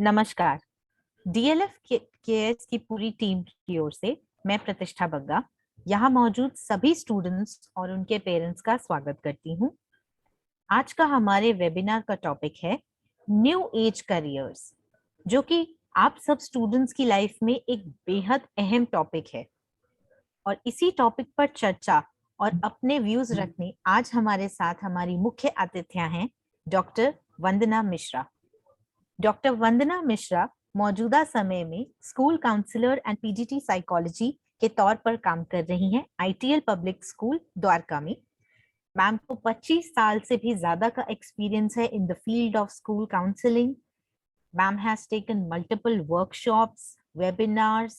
नमस्कार। DLF KS की पूरी टीम की ओर से मैं प्रतिष्ठा बग्गा यहाँ मौजूद सभी स्टूडेंट्स और उनके पेरेंट्स का स्वागत करती हूँ। आज का हमारे वेबिनार का टॉपिक है न्यू एज करियर्स, जो कि आप सब स्टूडेंट्स की लाइफ में एक बेहद अहम टॉपिक है। और इसी टॉपिक पर चर्चा और अपने व्यूज रखने आज हमारे साथ हमारी मुख्य अतिथियां हैं डॉक्टर वंदना मिश्रा। डॉक्टर वंदना मिश्रा मौजूदा समय में school counsellor and PGT psychology के तौर पर काम कर रही हैं आईटीएल पब्लिक स्कूल द्वारका में। मैम को 25 साल से भी ज्यादा का एक्सपीरियंस है in the field of school counselling. Ma'am has taken multiple workshops, webinars,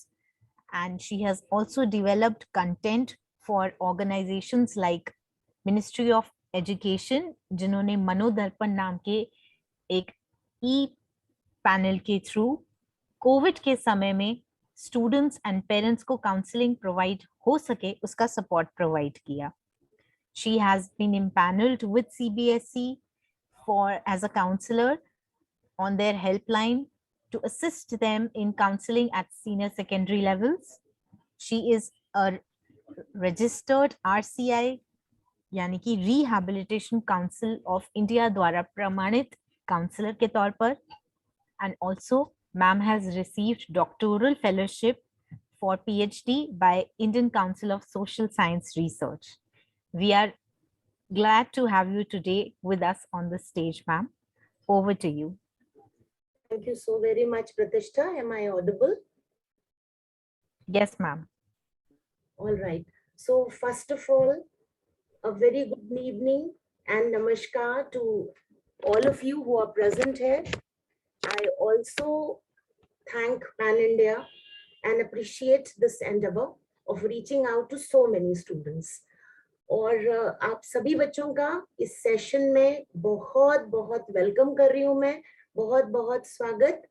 and she has also developed content for organizations like Ministry of Education, जिन्होंने मनोदर्पण नाम के एक ई पैनल के थ्रू कोविड के समय में स्टूडेंट्स एंड पेरेंट्स को काउंसलिंग प्रोवाइड हो सके उसका सपोर्ट प्रोवाइड किया। She has been impaneled with CBSE for as a counselor on their helpline to assist them in counseling at senior secondary levels. She is a registered RCI यानी कि rehabilitation council of India द्वारा प्रमाणित counsellor के तौर पर, and also ma'am has received doctoral fellowship for PhD by Indian Council of Social Science Research. We are glad to have you today with us on the stage, ma'am. Over to you. Thank you so very much, Pratishtha. Am I audible? Yes, ma'am. All right. So first of all, a very good evening and namaskar to all of you who are present here. I also thank Pan India and appreciate this endeavor of reaching out to so many students. और आप सभी बच्चों का इस session में बहुत बहुत welcome कर रही हूँ मैं, बहुत बहुत स्वागत।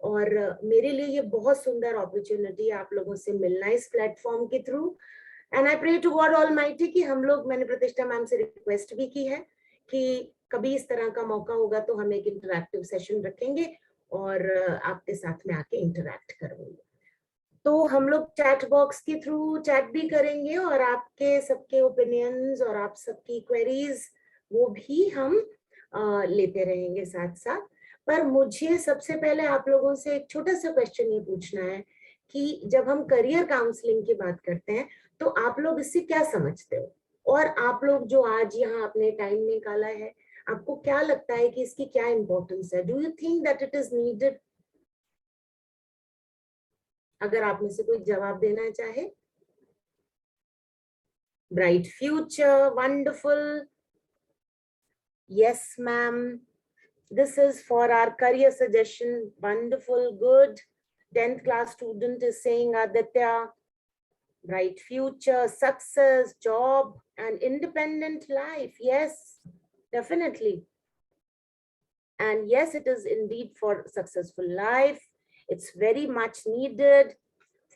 और मेरे लिए ये बहुत सुंदर अपॉर्चुनिटी आप लोगों से मिलना इस प्लेटफॉर्म के through. And I pray to God almighty कि हम लोग, मैंने प्रतिष्ठा मैम से रिक्वेस्ट भी की है कि कभी इस तरह का मौका होगा तो हम एक इंटरैक्टिव सेशन रखेंगे और आपके साथ में आके इंटरैक्ट करूंगी। तो हम लोग चैट बॉक्स के थ्रू चैट भी करेंगे और आपके सबके ओपिनियंस और आप सबकी क्वेरीज वो भी हम लेते रहेंगे साथ साथ। पर मुझे सबसे पहले आप लोगों से एक छोटा सा क्वेश्चन ये पूछना है कि जब हम करियर काउंसलिंग की बात करते हैं तो आप लोग इससे क्या समझते हो, और आप लोग जो आज यहाँ अपने टाइम निकाला है, आपको क्या लगता है कि इसकी क्या इंपॉर्टेंस है? Do you think that it is needed? अगर आप में से कोई जवाब देना चाहे। Bright future, wonderful, yes ma'am, this is for our career suggestion, wonderful, good. 10th class student is saying Aditya, bright future, success, job and independent life. Yes, definitely. And yes, it is indeed for successful life. It's very much needed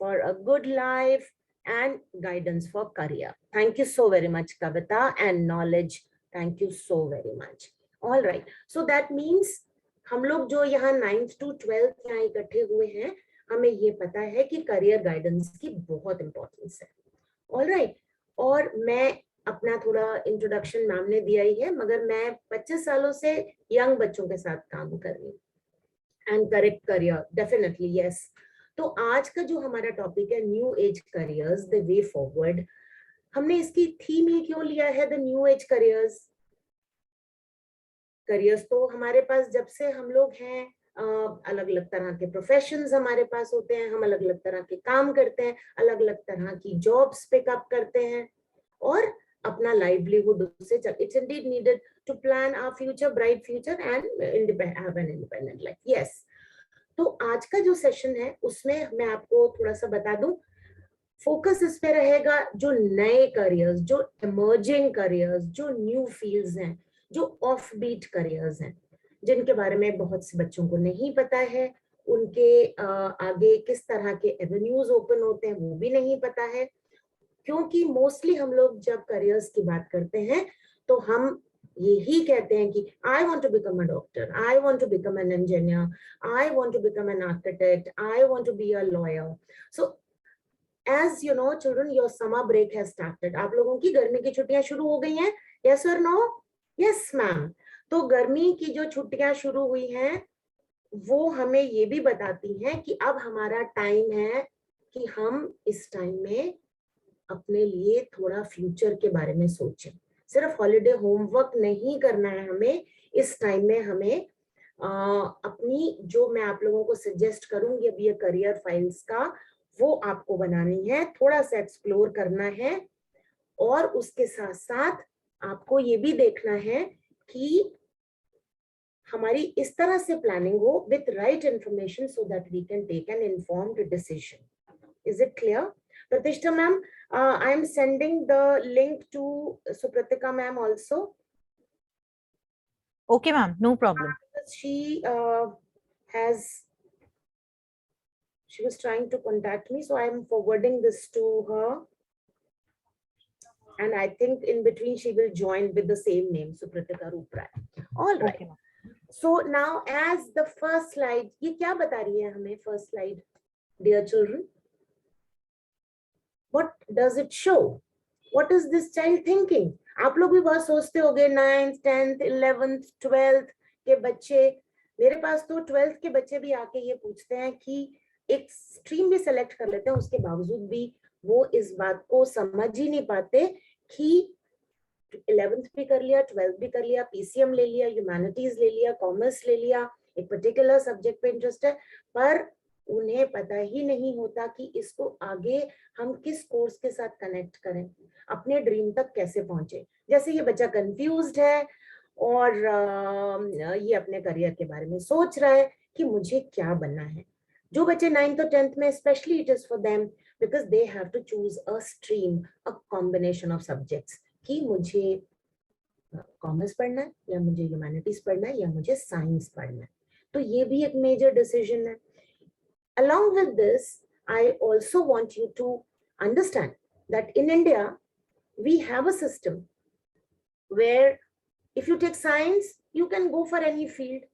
for a good life and guidance for career. Thank you so very much, Kavita, and knowledge. Thank you so very much. All right. So that means हम लोग जो यहाँ 9th to 12th यहाँ इकट्ठे हुए हैं, हमें ये पता है कि करियर गाइडेंस की बहुत इंपॉर्टेंस है। All right. और मैं अपना थोड़ा इंट्रोडक्शन मैम ने दिया ही है, मगर मैं 25 सालों से यंग बच्चों के साथ काम कर रही हूँ and correct career, definitely yes. तो आज का जो हमारा टॉपिक है new age careers, the way forward. हमने इसकी थीम ही क्यों लिया है the new age careers? Careers तो हमारे पास जब से हम लोग हैं, अलग अलग तरह के प्रोफेशंस हमारे पास होते हैं, हम अलग अलग तरह के काम करते हैं, अलग अलग तरह की जॉब्स पिकअप करते हैं और अपना लाइवलीहुड उससे it's indeed needed to plan our future, bright future and have an independent life. Yes. तो आज का जो सेशन है उसमें मैं आपको थोड़ा सा बता दूं, फोकस इस पे रहेगा जो नए करियर्स, जो इमर्जिंग करियर्स, जो न्यू फील्ड्स हैं, जो ऑफ बीट करियर्स हैं, जिनके बारे में बहुत से बच्चों को नहीं पता है, उनके आगे किस तरह के एवेन्यूज ओपन होते हैं वो भी नहीं पता है। क्योंकि मोस्टली हम लोग जब करियर्स की बात करते हैं तो हम यही कहते हैं कि I want to become a doctor, I want to become an engineer, I want to become an architect, I want to be a lawyer. So as you know children, your summer break has started. आप लोगों की गर्मी की छुट्टियां शुरू हो गई हैं. yes or no? yes ma'am. तो गर्मी की जो छुट्टियां शुरू हुई हैं वो हमें ये भी बताती हैं कि अब हमारा टाइम है कि हम इस टाइम में अपने लिए थोड़ा फ्यूचर के बारे में सोचें. सिर्फ हॉलीडे होमवर्क नहीं करना है हमें. इस टाइम में हमें अपनी, जो मैं आप लोगों को सजेस्ट करूंगी अभी ये करियर फाइल्स का, वो आपको बनानी है, थोड़ा सा एक्सप्लोर करना है. और उसके साथ साथ आपको ये भी देखना है कि हमारी इस तरह से प्लानिंग हो with right information so that we can take an informed decision. Is it clear? Pratishtha ma'am, I am sending the link to Supratika ma'am also. Okay, ma'am, no problem. She was trying to contact me, so I am forwarding this to her. And I think in between she will join with the same name, Supratika Ruprai. All right. Okay, ma'am. So now as the first slide, ये क्या बता रही है हमें first slide, dear children? What does it show? What is this child thinking? आप लोग भी बहुत सोचते होंगे 9th 10th 11th 12th के बच्चे. मेरे पास तो 12th के बच्चे भी आके ये पूछते हैं कि एक स्ट्रीम भी सेलेक्ट कर लेते हैं, उसके बावजूद भी वो इस बात को समझ ही नहीं पाते कि 11th भी कर लिया, 12th भी कर लिया, पीसीएम ले लिया, ह्यूमैनिटीज ले लिया, कॉमर्स ले लिया, एक पर्टिकुलर सब्जेक्ट पे इंटरेस्ट है, पर उन्हें पता ही नहीं होता कि इसको आगे हम किस कोर्स के साथ कनेक्ट करें, अपने ड्रीम तक कैसे पहुंचे. जैसे ये बच्चा कंफ्यूज्ड है और ये अपने करियर के बारे में सोच रहा है कि मुझे क्या बनना है. जो बच्चे 9th और 10th में, specially it is for them because they have to choose a stream, a combination of subjects, कि मुझे कॉमर्स पढ़ना है या मुझे ह्यूमैनिटीज पढ़ना है या मुझे साइंस पढ़ना है. तो ये भी एक मेजर डिसीजन है. Along with this, I also want you to understand that in India we have a system where if you take science you can go for any field.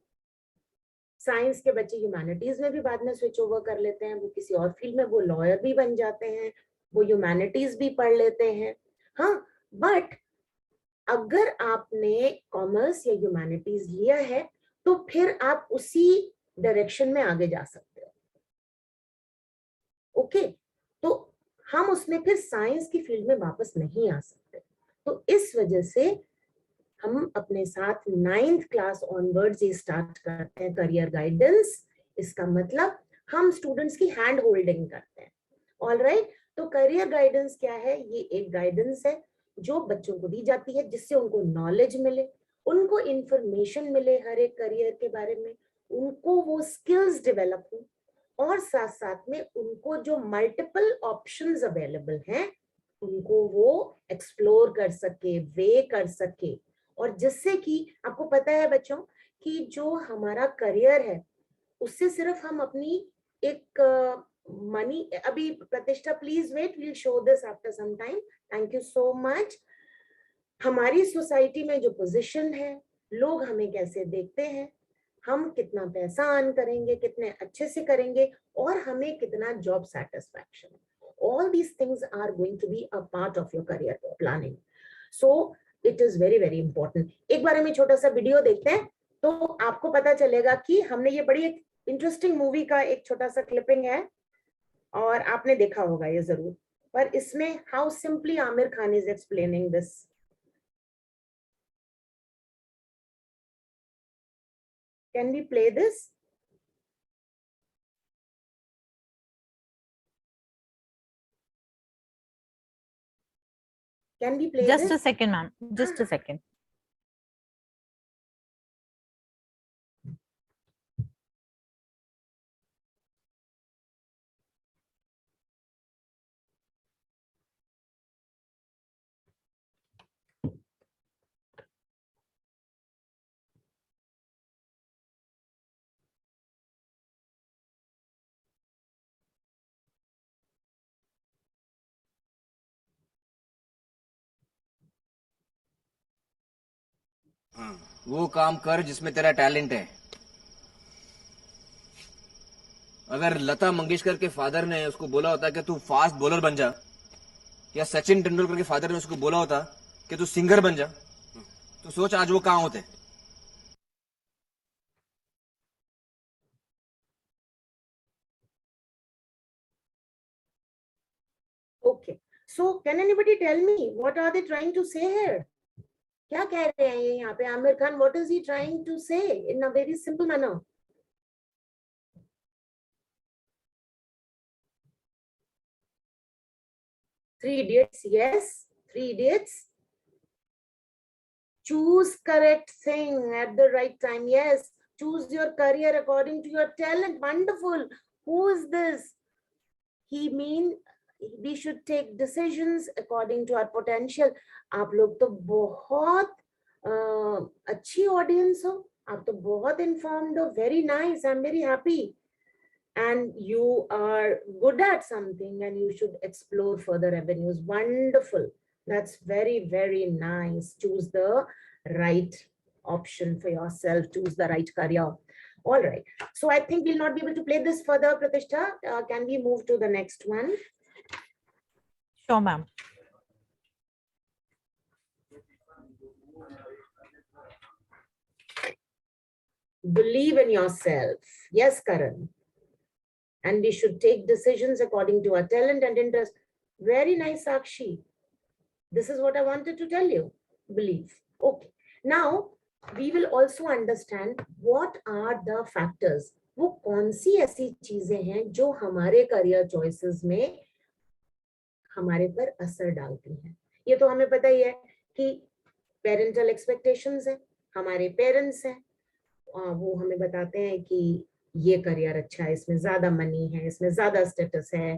Science के बच्चे humanities में भी बाद में switch over कर लेते हैं, वो किसी और फील्ड में, वो लॉयर भी बन जाते हैं, वो ह्यूमैनिटीज भी पढ़ लेते हैं. हाँ, बट अगर आपने कॉमर्स या ह्यूमैनिटीज लिया है तो फिर आप उसी डायरेक्शन में आगे जा सकते हो. ओके, तो हम उसमें फिर साइंस की फील्ड में वापस नहीं आ सकते. तो इस वजह से हम अपने साथ 9th क्लास ऑनवर्ड्स ये स्टार्ट करते हैं करियर गाइडेंस. इसका मतलब हम स्टूडेंट्स की हैंड होल्डिंग करते हैं. ऑल राइट, तो करियर गाइडेंस क्या है? ये एक गाइडेंस है जो बच्चों को दी जाती है जिससे उनको नॉलेज मिले, उनको इंफॉर्मेशन मिले हर एक करियर के बारे में, उनको वो स्किल्स डेवलप हो, और साथ साथ में उनको जो मल्टीपल ऑप्शंस अवेलेबल हैं उनको वो एक्सप्लोर कर सके, वे कर सके. और जिससे कि आपको पता है बच्चों कि जो हमारा करियर है उससे सिर्फ हम अपनी एक मनी, अभी Pratishtha please wait, we'll show this after some time. Thank you so much. हमारी सोसाइटी में जो पोजीशन है, लोग हमें कैसे देखते हैं, हम कितना पैसा अर्न करेंगे, कितने अच्छे से करेंगे, और हमें कितना job satisfaction, all these things are going to be a part of your career planning. So it is very very important. एक बार हम छोटा सा वीडियो देखते हैं तो आपको पता चलेगा कि हमने ये बड़ी एक इंटरेस्टिंग मूवी का एक छोटा सा क्लिपिंग है और आपने देखा होगा ये जरूर, पर इसमें how simply Aamir Khan is explaining this. Can we play this? Can we play Just this? a second, ma'am. Just a second. वो काम कर जिसमें तेरा टैलेंट है। अगर लता मंगेशकर के फादर ने उसको बोला होता कि तू फास्ट बॉलर बन जा, या सचिन तेंदुलकर के फादर ने उसको बोला होता कि तू सिंगर बन जा, तो सोच आज वो कहाँ होते। Okay. So can anybody tell me what are they trying to say here? क्या कह रहे हैं ये यहाँ पे Aamir Khan? What is he trying to say in a very simple manner? Three Idiots. Yes, Three Idiots. Choose correct thing at the right time. Yes, choose your career according to your talent. Wonderful. Who is this? He mean we should take decisions according to our potential. आप लोग तो बहुत अच्छी audience हो, आप तो बहुत informed हो. Very nice. I'm very happy. And you are good at something and you should explore further avenues. Wonderful. That's very, very nice. Choose the right option for yourself. Choose the right career. All right. So I think we'll not be able to play this further, Pratishtha. Can we move to the next one? Sure, ma'am. Believe in yourself. Yes, Karan. And we should take decisions according to our talent and interest. Very nice, Sakshi. This is what I wanted to tell you. Believe. Okay. Now, we will also understand what are the factors. वो कौन सी ऐसी चीजें हैं जो हमारे career choices में हमारे पर असर डालती हैं. ये तो हमें पता ही है कि पेरेंटल एक्सपेक्टेशंस है, हमारे पेरेंट्स हैं, वो हमें बताते हैं कि ये करियर अच्छा है, इसमें ज्यादा मनी है, इसमें ज्यादा स्टेटस है,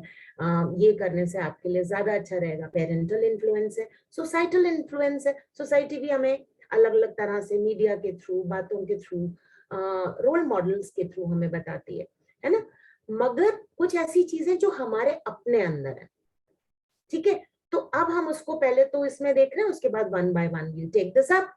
ये करने से आपके लिए ज्यादा अच्छा रहेगा. पेरेंटल इन्फ्लुएंस है, सोसाइटल इन्फ्लुएंस है. सोसाइटी भी हमें अलग अलग तरह से मीडिया के थ्रू, बातों के थ्रू, रोल मॉडल्स के थ्रू हमें बताती है ना. मगर कुछ ऐसी चीजें जो हमारे अपने अंदर है. ठीक है, तो अब हम उसको पहले तो इसमें देख रहे हैं, उसके बाद one by one we take this up.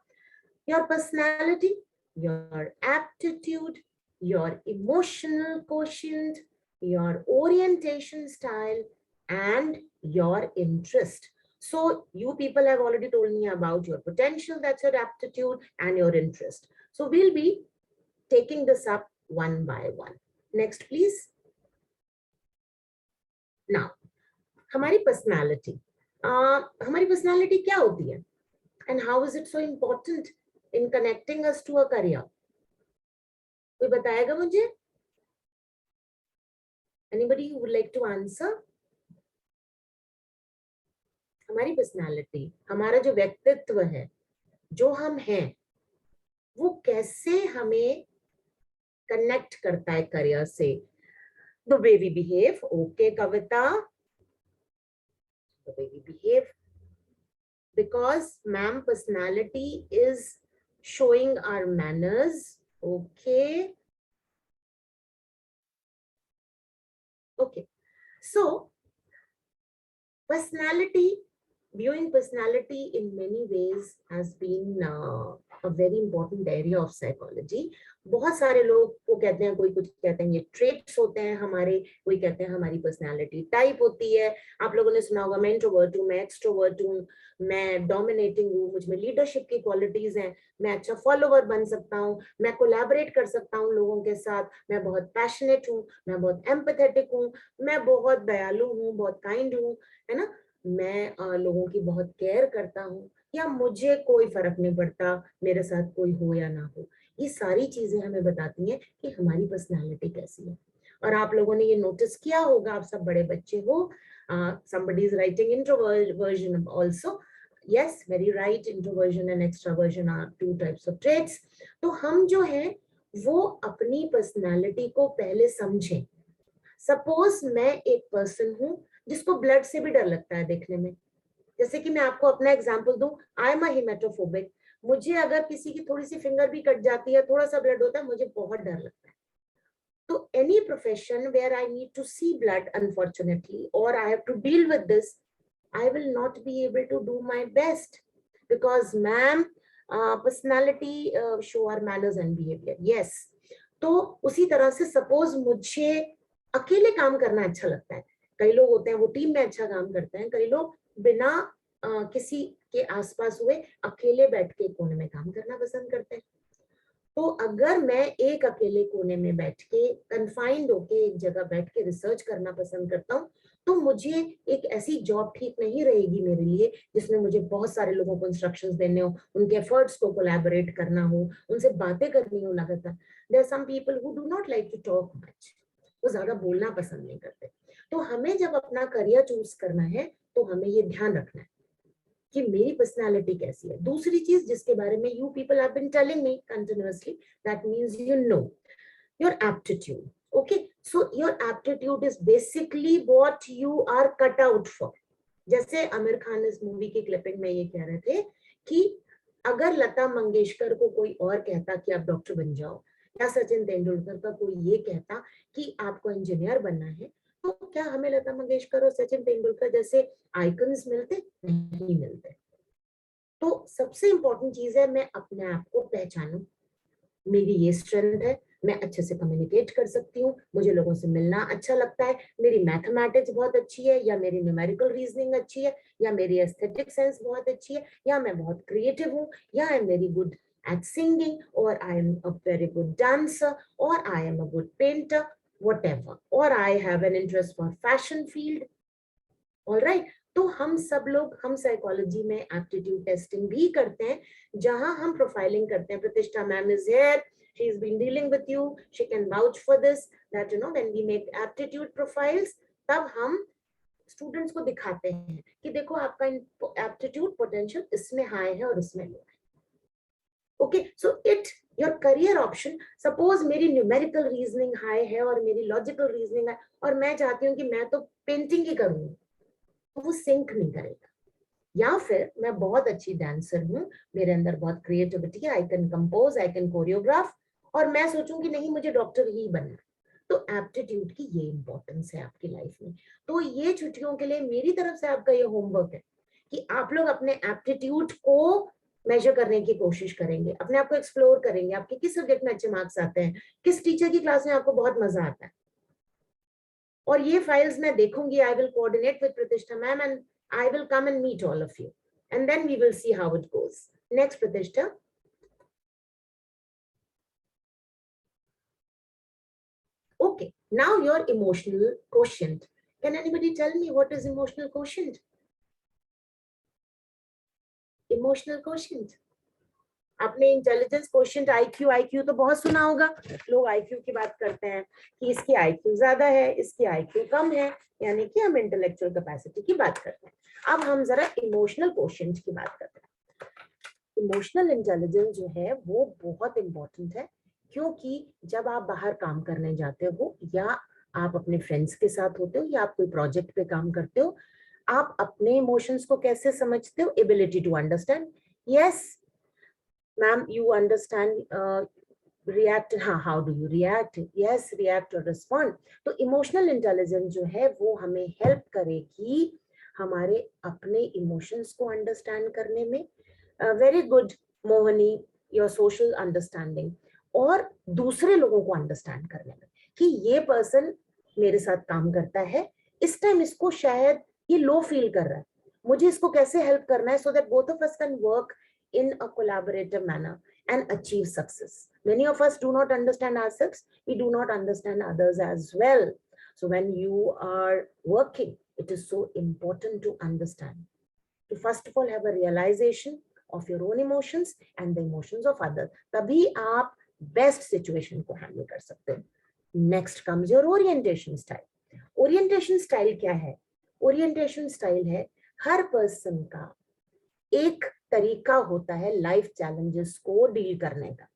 Your personality, your aptitude, your emotional quotient, your orientation style, and your interest. So you people have already told me about your potential, that's your aptitude and your interest. So we'll be taking this up one by one. Next, please. Now, हमारी personality. हमारी personality क्या होती है? And how is it so important in connecting us to a career? कोई बताएगा मुझे? Anybody who would like to answer? हमारी personality, हमारा जो व्यक्तित्व है, जो हम हैं, वो कैसे हमें कनेक्ट करता है करियर से? The way we behave. Okay, Kavita. The way we behave. Because ma'am, personality is showing our manners. Okay. Okay. So, personality, viewing personality in many ways has been a very important area of psychology. बहुत सारे लोग को कहते हैं, कोई कुछ कहते हैं ये traits होते हैं हमारे, कोई कहते हैं हमारी personality type होती है. आप लोगों ने सुना होगा मैं introvert हूँ, मैं extrovert हूँ, मैं dominating हूँ, मुझ में leadership की qualities हैं, मैं अच्छा follower बन सकता हूँ, मैं collaborate कर सकता हूँ लोगों के साथ, मैं बहुत passionate हूँ, मैं बहुत empathetic हूँ, मैं बहुत दयालु हूँ, बहुत kind हूँ, है ना. मैं लोगों की बहुत केयर करता हूँ, या मुझे कोई फर्क नहीं पड़ता मेरे साथ कोई हो या ना हो. ये सारी चीजें हमें बताती हैं कि हमारी पर्सनालिटी कैसी है. और आप लोगों ने ये नोटिस किया होगा, आप सब बड़े बच्चे हो. somebody is writing introversion also. Yes, very right. Introversion and extroversion are two types of traits. तो हम जो है वो अपनी पर्सनालिटी को पहले समझें. सपोज मैं एक पर्सन हूँ जिसको ब्लड से भी डर लगता है देखने में. जैसे कि मैं आपको अपना एग्जांपल दूं, आई एम अ हेमेटोफोबिक. मुझे अगर किसी की थोड़ी सी फिंगर भी कट जाती है, थोड़ा सा ब्लड होता है, मुझे बहुत डर लगता है. तो any profession where I need to see blood unfortunately, और I have to deal with this, I will not be able to do my best, because ma'am, personality show our manners and behaviour, yes. तो उसी तरह से suppose मुझे अकेले काम करना अच्छा लगता है, कई लोग होते हैं वो टीम में अच्छा काम करते हैं, कई लोग बिना किसी के आसपास हुए अकेले बैठ के कोने में काम करना पसंद करते हैं। तो अगर मैं एक अकेले कोने में बैठ के कन्फाइंड होके एक जगह बैठ के रिसर्च करना पसंद करता हूँ, तो मुझे एक ऐसी जॉब ठीक नहीं रहेगी मेरे लिए जिसमें मुझे बहुत सारे लोगों को इंस्ट्रक्शंस देने हो, उनके एफर्ट्स को कोलैबोरेट करना हो, उनसे बातें करनी हो लगातार। There are some people who do not like to talk much, वो ज्यादा बोलना पसंद नहीं करते। तो हमें जब अपना करियर चूज करना है तो हमें ये ध्यान रखना है कि मेरी पर्सनालिटी कैसी है। दूसरी चीज जिसके बारे में you people have been telling me continuously, that means you know your aptitude. Okay, so your aptitude is basically what you are cut out for. जैसे आमिर खान इस मूवी की क्लिपिंग में ये कह रहे थे कि अगर लता मंगेशकर को कोई और कहता कि आप डॉक्टर बन जाओ, या सचिन तेंदुलकर का कोई ये कहता कि आपको इंजीनियर बनना है, तो क्या हमें लता मंगेशकर और सचिन तेंदुलकर जैसे आइकन्स मिलते? नहीं मिलते। तो सबसे इंपॉर्टेंट चीज है मैं अपने आप को पहचानूं, मेरी ये स्ट्रेंथ है, मैं अच्छे से कम्युनिकेट कर सकती हूँ, मुझे लोगों से मिलना अच्छा लगता है, मेरी मैथमेटिक्स बहुत अच्छी है, या मेरी न्यूमेरिकल रीजनिंग अच्छी है, या मेरी एस्थेटिक सेंस बहुत अच्छी है, या मैं बहुत क्रिएटिव हूँ, या I am very good at singing, or I am a very good dancer, or I am a good painter, whatever, or I have an interest for fashion field. All right, तो हम सब लोग, हम psychology में aptitude testing भी करते हैं, जहां हम प्रोफाइलिंग करते हैं। प्रतिष्ठा ma'am is here, she has been dealing with you, she can vouch for this, that you know when we make aptitude profiles, तब हम स्टूडेंट्स को दिखाते हैं कि देखो आपका एप्टीट्यूड पोटेंशियल इसमें हाई है और इसमें लो है। Okay, so it your career option, suppose मेरी न्यूमेरिकल रीजनिंग हाई है और मेरी लॉजिकल रीजनिंग है, और मैं चाहती हूँ कि मैं तो पेंटिंग ही करूंगी, तो वो सिंक नहीं करेगा। या फिर मैं बहुत अच्छी डांसर हूँ, मेरे अंदर बहुत क्रिएटिविटी है, I can compose, I can choreograph, और मैं सोचूं कि नहीं मुझे डॉक्टर ही बनना है। तो एप्टीट्यूड की ये इंपॉर्टेंस है आपकी लाइफ में। तो ये छुट्टियों के लिए मेरी तरफ से आपका ये होमवर्क है कि आप लोग अपने एप्टीट्यूड को मेजर करने की कोशिश करेंगे, अपने आप को एक्सप्लोर करेंगे, आपके किस सब्जेक्ट में अच्छे मार्क्स आते हैं, किस टीचर की क्लास में आपको बहुत मजा आता है। और ये फाइल्स मैं देखूंगी, आई विल कोऑर्डिनेट विद प्रतिष्ठा ma'am and I will come and meet all of you, and then we will see how it goes. Next, Pratishtha. Okay, now your emotional quotient. Can anybody tell me what is emotional quotient? Emotional quotient. आपने intelligence quotient IQ तो बहुत सुना होगा, लोग IQ की बात करते हैं कि इसकी आईक्यू ज्यादा है, इसकी आईक्यू कम है, यानी कि हम इंटेलेक्चुअल कैपेसिटी की बात करते हैं। अब हम जरा इमोशनल क्वोशिएंट की बात करते हैं। इमोशनल इंटेलिजेंस जो है वो बहुत इंपॉर्टेंट है, क्योंकि जब आप बाहर काम करने जाते हो, या आप अपने फ्रेंड्स के साथ होते हो, या आप कोई प्रोजेक्ट पे काम करते हो, आप अपने इमोशंस को कैसे समझते हो? Ability to understand. Yes ma'am, you understand react, हाँ, how do you react? Yes, react or respond. तो इमोशनल इंटेलिजेंस जो है वो हमें हेल्प करेगी हमारे अपने इमोशंस को अंडरस्टैंड करने में। Very good Mohini, your social understanding, और दूसरे लोगों को अंडरस्टैंड करने में कि ये पर्सन मेरे साथ काम करता है, इस टाइम इसको शायद ये लो फील कर रहा है, मुझे इसको कैसे हेल्प करना है, so that both of us can work in a collaborative manner and achieve success. Many of us do not understand ourselves, we do not understand others as well. So when you are working, it is so important to understand, to first of all have a realization of your own emotions and the emotions of others. तभी आप best situation को handle कर सकते हो. Next comes your orientation style. Orientation style क्या है? Orientation style है हर person का एक तरीका होता है लाइफ चैलेंजेस को डील करने का।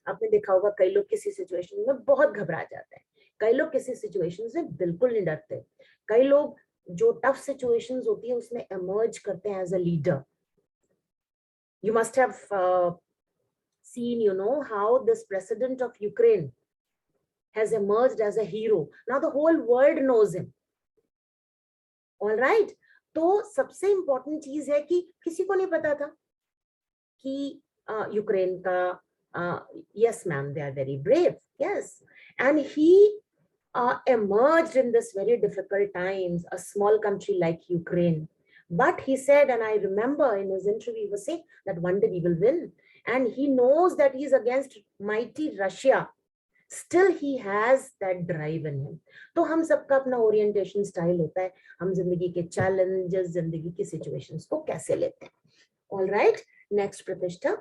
आपने देखा होगा कई लोग किसी सिचुएशन में बहुत घबरा जाते हैं, कई लोग किसी सिचुएशन से बिल्कुल नहीं डरते, कई लोग जो टफ सिचुएशंस होती है उसमें एमर्ज करते हैं as a leader. You must have seen, you know, how this president of Ukraine has emerged as a hero. Now the whole world knows him. All right, तो सबसे इंपॉर्टेंट चीज है कि किसी को नहीं पता था कि यूक्रेन का, yes ma'am, they are very brave, yes, and he emerged in this very difficult times, a small country like Ukraine. But he said, and I remember in his interview, he was saying that one day we will win. And he knows that he's against mighty Russia. Still he has that drive in him. तो हम सबका अपना orientation style होता है, हम जिंदगी के challenges, जिंदगी की सिचुएशंस को कैसे लेते हैं. All right, next प्रतिष्ठा.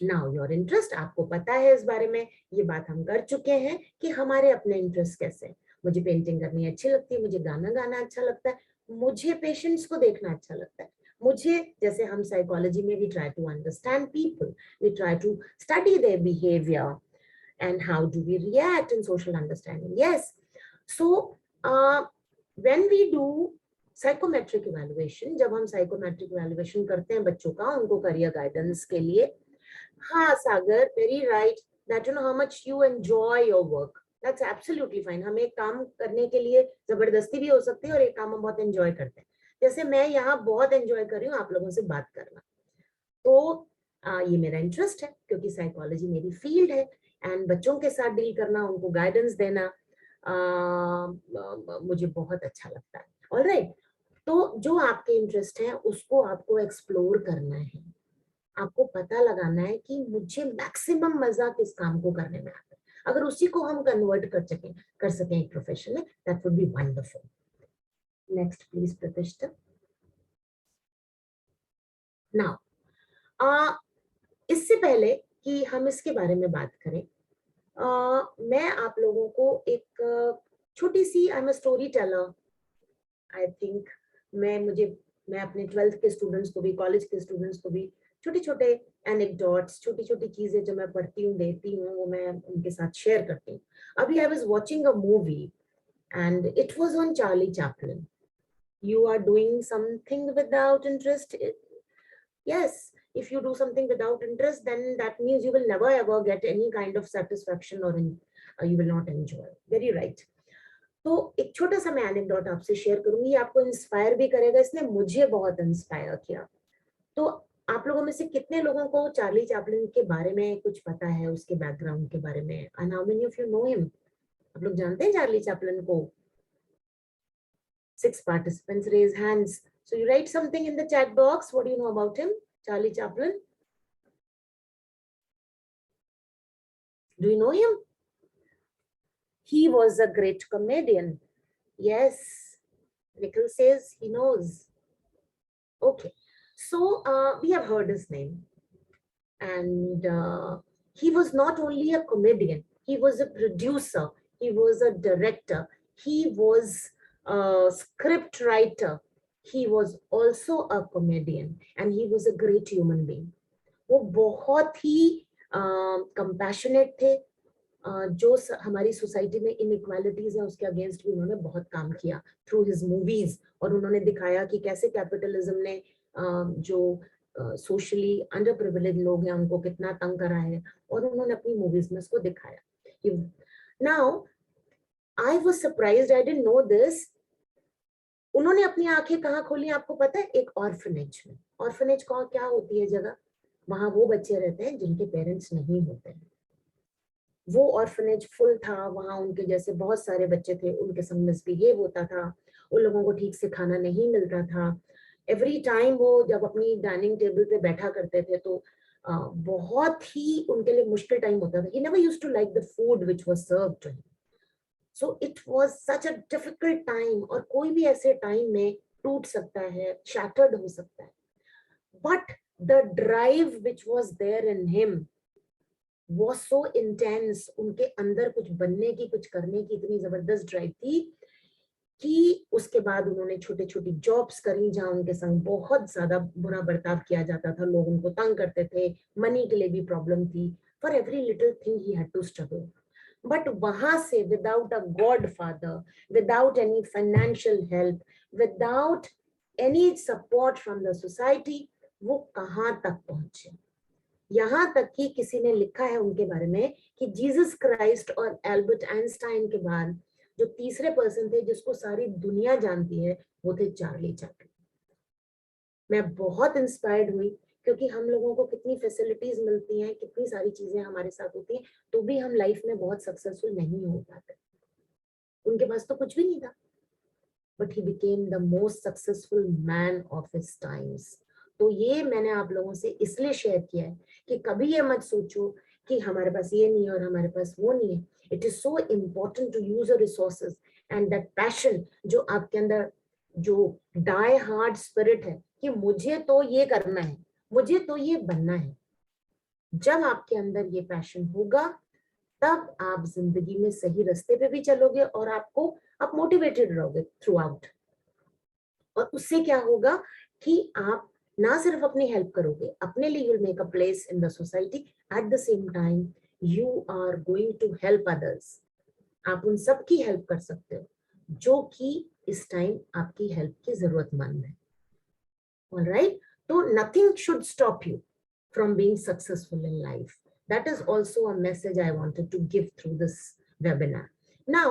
नाउ योर इंटरेस्ट, आपको पता है इस बारे में, ये बात हम कर चुके हैं कि हमारे अपने इंटरेस्ट कैसे हैं. मुझे पेंटिंग करनी अच्छी लगती है, मुझे गाना गाना अच्छा लगता है, मुझे पेशेंट्स को देखना अच्छा लगता है, मुझे, जैसे हम साइकोलॉजी में we try to understand people, we try to study their behaviour and how do we react in social understanding. Yes, so when we do psychometric evaluation, जब हम साइकोमेट्रिक इवैल्यूएशन करते हैं बच्चों का, उनको करियर गाइडेंस के लिए, हाँ Sagar, very right, that you know how much you enjoy your work, that's absolutely fine. हम एक काम करने के लिए जबरदस्ती भी हो सकती है और एक काम हम बहुत एंजॉय करते हैं. जैसे मैं यहाँ बहुत एंजॉय कर रही हूँ आप लोगों से बात करना, तो ये मेरा इंटरेस्ट है क्योंकि साइकोलॉजी मेरी फील्ड है, एंड बच्चों के साथ डील करना, उनको गाइडेंस देना मुझे बहुत अच्छा लगता है. ऑलराइट, तो जो आपके इंटरेस्ट है उसको आपको एक्सप्लोर करना है, आपको पता लगाना है कि मुझे मैक्सिमम मजा किस काम को करने में आता है. अगर उसी को हम कन्वर्ट कर सकें एक प्रोफेशन में, that would be wonderful. Next please प्रतिष्ठा. नाउ इससे पहले कि हम इसके बारे में बात करें, मैं आप लोगों को एक छोटी सी, I am a story teller, I think मैं अपने 12th के स्टूडेंट्स को भी, कॉलेज के स्टूडेंट्स को भी छोटे छोटे एनेक्डोट्स, छोटी छोटी चीजें जो मैं पढ़ती हूँ, देती हूँ, वो मैं उनके साथ शेयर करती हूँ. अभी I was watching a movie and it was on Charlie Chaplin. You are doing something without interest. Yes, if you do something without interest, then that means you will never ever get any kind of satisfaction, or you will not enjoy. Very right. तो एक छोटा सा मैं anecdote आपसे share करूंगी, आपको inspire भी करेगा, इसने मुझे बहुत इंस्पायर किया. तो आप लोगों में से कितने लोगों को चार्ली चैपलिन के बारे में कुछ पता है, उसके बैकग्राउंड के बारे में? And how many of you know him? आप लोग जानते हैं चार्ली चैपलिन को? 6 participants raise hands. So you write something in the chat box. What do you know about him, Charlie Chaplin? Do you know him? He was a great comedian. Yes, Nikhil says he knows. Okay, so we have heard his name, and he was not only a comedian, he was a producer, he was a director, he was a script writer, he was also a comedian, and he was a great human being. वो बहुत ही compassionate थे, जो हमारी society में inequalities है उसके against भी उन्होंने बहुत काम किया थ्रू हिज मूवीज, और उन्होंने दिखाया कि कैसे कैपिटलिज्म ने जो सोशली अंडर प्रिविलेज लोग हैं उनको कितना तंग करा है, और उन्होंने अपनी मूवीज में उसको दिखाया. Now I was surprised, I didn't know this. उन्होंने अपनी आंखें कहाँ खोली आपको पता है? एक ऑर्फनेज में. ऑर्फनेज का क्या होती है जगह? वहां वो बच्चे रहते हैं जिनके पेरेंट्स नहीं होते हैं. वो ऑर्फनेज फुल था, वहां उनके जैसे बहुत सारे बच्चे थे, उनके संग मिसबिहेव होता था, उन लोगों को ठीक से खाना नहीं मिलता था. एवरी टाइम वो जब अपनी डाइनिंग टेबल पे बैठा करते थे तो बहुत ही उनके लिए मुश्किल टाइम होता था. He never used to like the food which was served to him. So it was such a difficult time, और कोई भी ऐसे टाइम में टूट सकता है, shattered हो सकता है. But the drive which was there in him was so intense. उनके अंदर कुछ बनने की, कुछ करने की इतनी जबरदस्त ड्राइव थी कि उसके बाद उन्होंने छोटे छोटी जॉब्स करी जहां उनके संग बहुत ज्यादा बुरा बर्ताव किया जाता था, लोग उनको तंग करते थे, मनी के लिए भी प्रॉब्लम थी. For every little thing he had to struggle. But वहां से without a godfather, without any financial help, without any support from the society, वो कहाँ तक पहुंचे. यहाँ तक कि किसी ने लिखा है उनके बारे में कि जीसस क्राइस्ट और एल्बर्ट आइंस्टाइन के बाद जो तीसरे पर्सन थे जिसको सारी दुनिया जानती है वो थे चार्ली चैपलिन. मैं बहुत इंस्पायर्ड हुई क्योंकि हम लोगों को कितनी फैसिलिटीज मिलती हैं, कितनी सारी चीजें हमारे साथ होती हैं, तो भी हम लाइफ में बहुत सक्सेसफुल नहीं हो पाते। उनके पास तो कुछ भी नहीं था, but he became the most successful man of his times. तो ये मैंने आप लोगों से इसलिए शेयर किया है कि कभी ये मत सोचो कि हमारे पास ये नहीं है और हमारे पास वो नहीं है। It is so important to use your resources and that passion, जो आपके अंदर जो डाई हार्ड स्पिरिट है कि मुझे तो ये करना है, मुझे तो ये बनना है। जब आपके अंदर ये पैशन होगा तब आप जिंदगी में सही रास्ते पे भी चलोगे और आप मोटिवेटेड रहोगे थ्रू आउट। और उससे क्या होगा कि आप ना सिर्फ अपनी हेल्प करोगे, अपने लिए you'll make a place in the society, at the same time you are going to help others। आप उन सब की हेल्प कर सकते हो जो कि इस टाइम आपकी हेल्प की जरूरतमंद है। ऑलराइट, तो nothing should stop you from being successful in life. That is also a message I wanted to give through this webinar. Now,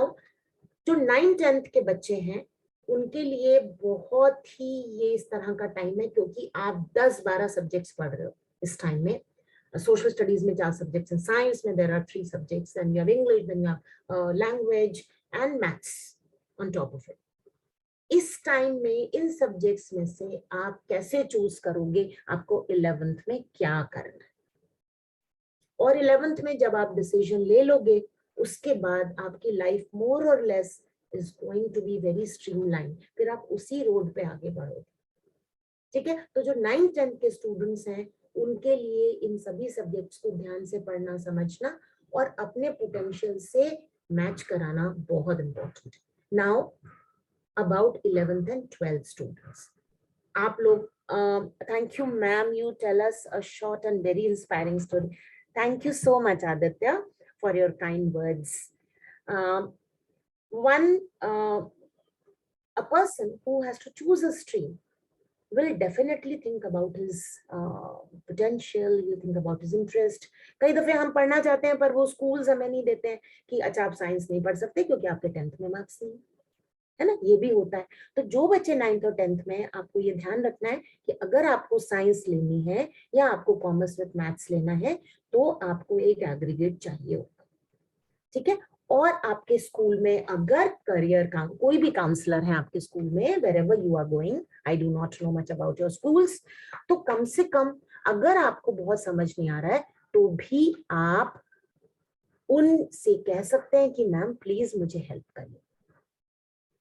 जो 9th-10th के बच्चे हैं उनके लिए बहुत ही ये इस तरह का टाइम है, क्योंकि आप 10-12 सब्जेक्ट्स पढ़ रहे हो इस टाइम में। सोशल स्टडीज में 4 सब्जेक्ट्स हैं, साइंस में there are 3 subjects, and you have English, then you have language and maths on top of it. इस टाइम में इन सब्जेक्ट्स में से आप कैसे चूज करोगे आपको 11th में क्या करना है, और 11th में जब आप डिसीजन ले लोगे उसके बाद आपकी लाइफ मोर और less is going to be very streamline, फिर आप उसी रोड पे आगे बढ़ोगे। ठीक है, तो जो 9th-10th के स्टूडेंट्स हैं उनके लिए इन सभी सब्जेक्ट्स को ध्यान से पढ़ना, समझना और अपने पोटेंशियल से मैच कराना बहुत इंपॉर्टेंट है। Now about 11th and 12th students, आप लोग thank you ma'am, you tell us a short and very inspiring story. Thank you so much Aditya for your kind words. A person who has to choose a stream will definitely think about his potential, you think about his interest. कई दफे हम पढ़ना चाहते हैं पर वो schools हमें नहीं देते हैं कि अच्छा आप साइंस नहीं पढ़ सकते क्योंकि आपके 10th में मार्क्स नहीं है ना, ये भी होता है। तो जो बच्चे 9th और 10th में, आपको ये ध्यान रखना है कि अगर आपको साइंस लेनी है या आपको कॉमर्स विद मैथ्स लेना है तो आपको एक एग्रीगेट चाहिए होगा। ठीक है, और आपके स्कूल में अगर करियर का कोई भी काउंसलर है आपके स्कूल में, wherever you are going, I do not know much about your schools, तो कम से कम अगर आपको बहुत समझ नहीं आ रहा है तो भी आप उनसे कह सकते हैं कि मैम प्लीज मुझे हेल्प करिए।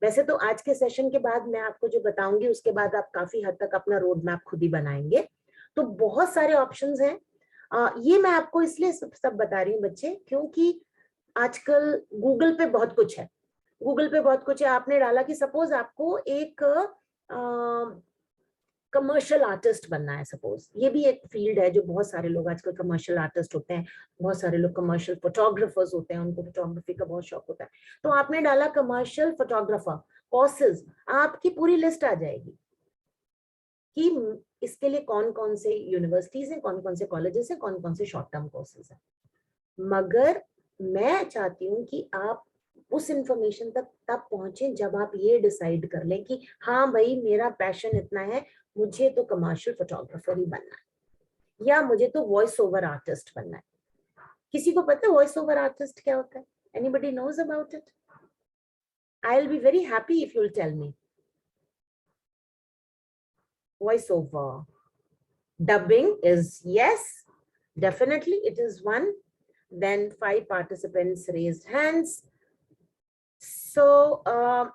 वैसे तो आज के सेशन के बाद मैं आपको जो बताऊंगी उसके बाद आप काफी हद तक अपना रोड मैप खुद ही बनाएंगे। तो बहुत सारे ऑप्शंस हैं। ये मैं आपको इसलिए सब बता रही हूँ बच्चे, क्योंकि आजकल गूगल पे बहुत कुछ है, गूगल पे बहुत कुछ है। आपने डाला कि सपोज आपको एक कमर्शियल आर्टिस्ट बनना है, सपोज ये भी एक फील्ड है जो बहुत सारे लोग आजकल कमर्शियल आर्टिस्ट होते हैं, बहुत सारे लोग कमर्शियल फोटोग्राफर्स होते हैं, उनको फोटोग्राफी का बहुत शौक होता है। तो आपने डाला कमर्शियल फोटोग्राफर कोर्सेज, आपकी पूरी लिस्ट आ जाएगी कि इसके लिए कौन कौन से यूनिवर्सिटीज हैं, कौन कौन से कॉलेजेस हैं, कौन कौन से शॉर्ट टर्म कोर्सेज हैं। मगर मैं चाहती हूँ कि आप उस इंफॉर्मेशन तक तब पहुंचे जब आप ये डिसाइड कर लें कि हाँ भाई मेरा पैशन इतना है, मुझे तो कमर्शियल फोटोग्राफर ही बनना है या मुझे तो वॉइस ओवर आर्टिस्ट बनना है। किसी को पता है वॉइस ओवर आर्टिस्ट क्या होता है? Anybody knows about it? I will be very happy if you will tell me. Voice over dubbing is yes, definitely it is one. Then 5 participants raised hands, so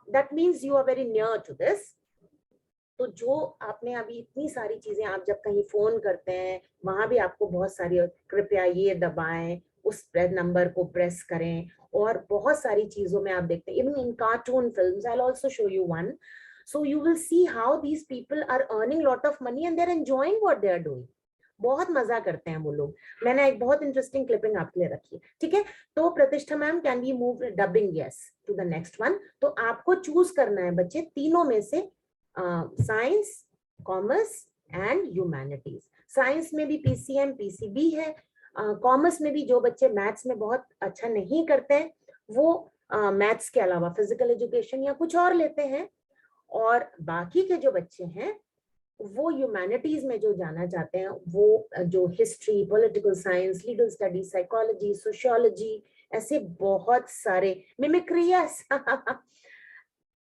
that means you are very near to this. तो जो आपने अभी इतनी सारी चीजें, आप जब कहीं फोन करते हैं वहां भी आपको बहुत सारी, कृपया ये दबाएं, उस नंबर को प्रेस करें, और बहुत सारी चीजों में आप देखते हैं, even in cartoon films, I will also show you one, so you will see how these people are earning lot of money and they're enjoying what they are doing. बहुत मजा करते हैं वो लोग। मैंने एक बहुत इंटरेस्टिंग क्लिपिंग आपके लिए रखी है। ठीक है, तो Pratishtha ma'am, can we move dubbing? Yes, to the next one. तो आपको चूज करना है बच्चे तीनों में से, science, commerce and humanities. Science में भी पीसीएम, पीसीबी है। कॉमर्स में भी जो बच्चे मैथ्स में बहुत अच्छा नहीं करते हैं वो मैथ्स के अलावा फिजिकल एजुकेशन या कुछ और लेते हैं, और बाकी के जो बच्चे हैं वो ह्यूमैनिटीज में जो जाना चाहते हैं, वो जो history, political science, legal study, psychology, sociology, ऐसे बहुत सारे, mimicry, yes,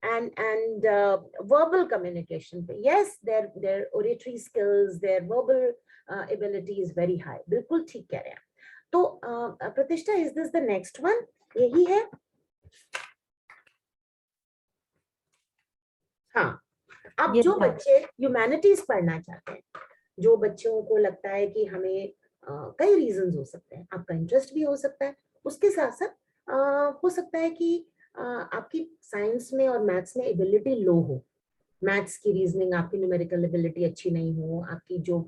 and verbal communication, yes, their oratory skills, their verbal ability is very high. बिल्कुल ठीक कह रहे हैं। तो प्रतिष्ठा, is this the next one? यही है? हाँ, अब जो बच्चे ह्यूमैनिटीज पढ़ना चाहते हैं, जो बच्चों को लगता है कि हमें कई रीजंस हो सकते हैं, आपका इंटरेस्ट भी हो सकता है, उसके साथ साथ हो सकता है कि आपकी साइंस में और मैथ्स में एबिलिटी लो हो, मैथ्स की रीजनिंग, आपकी न्यूमेरिकल एबिलिटी अच्छी नहीं हो, आपकी जो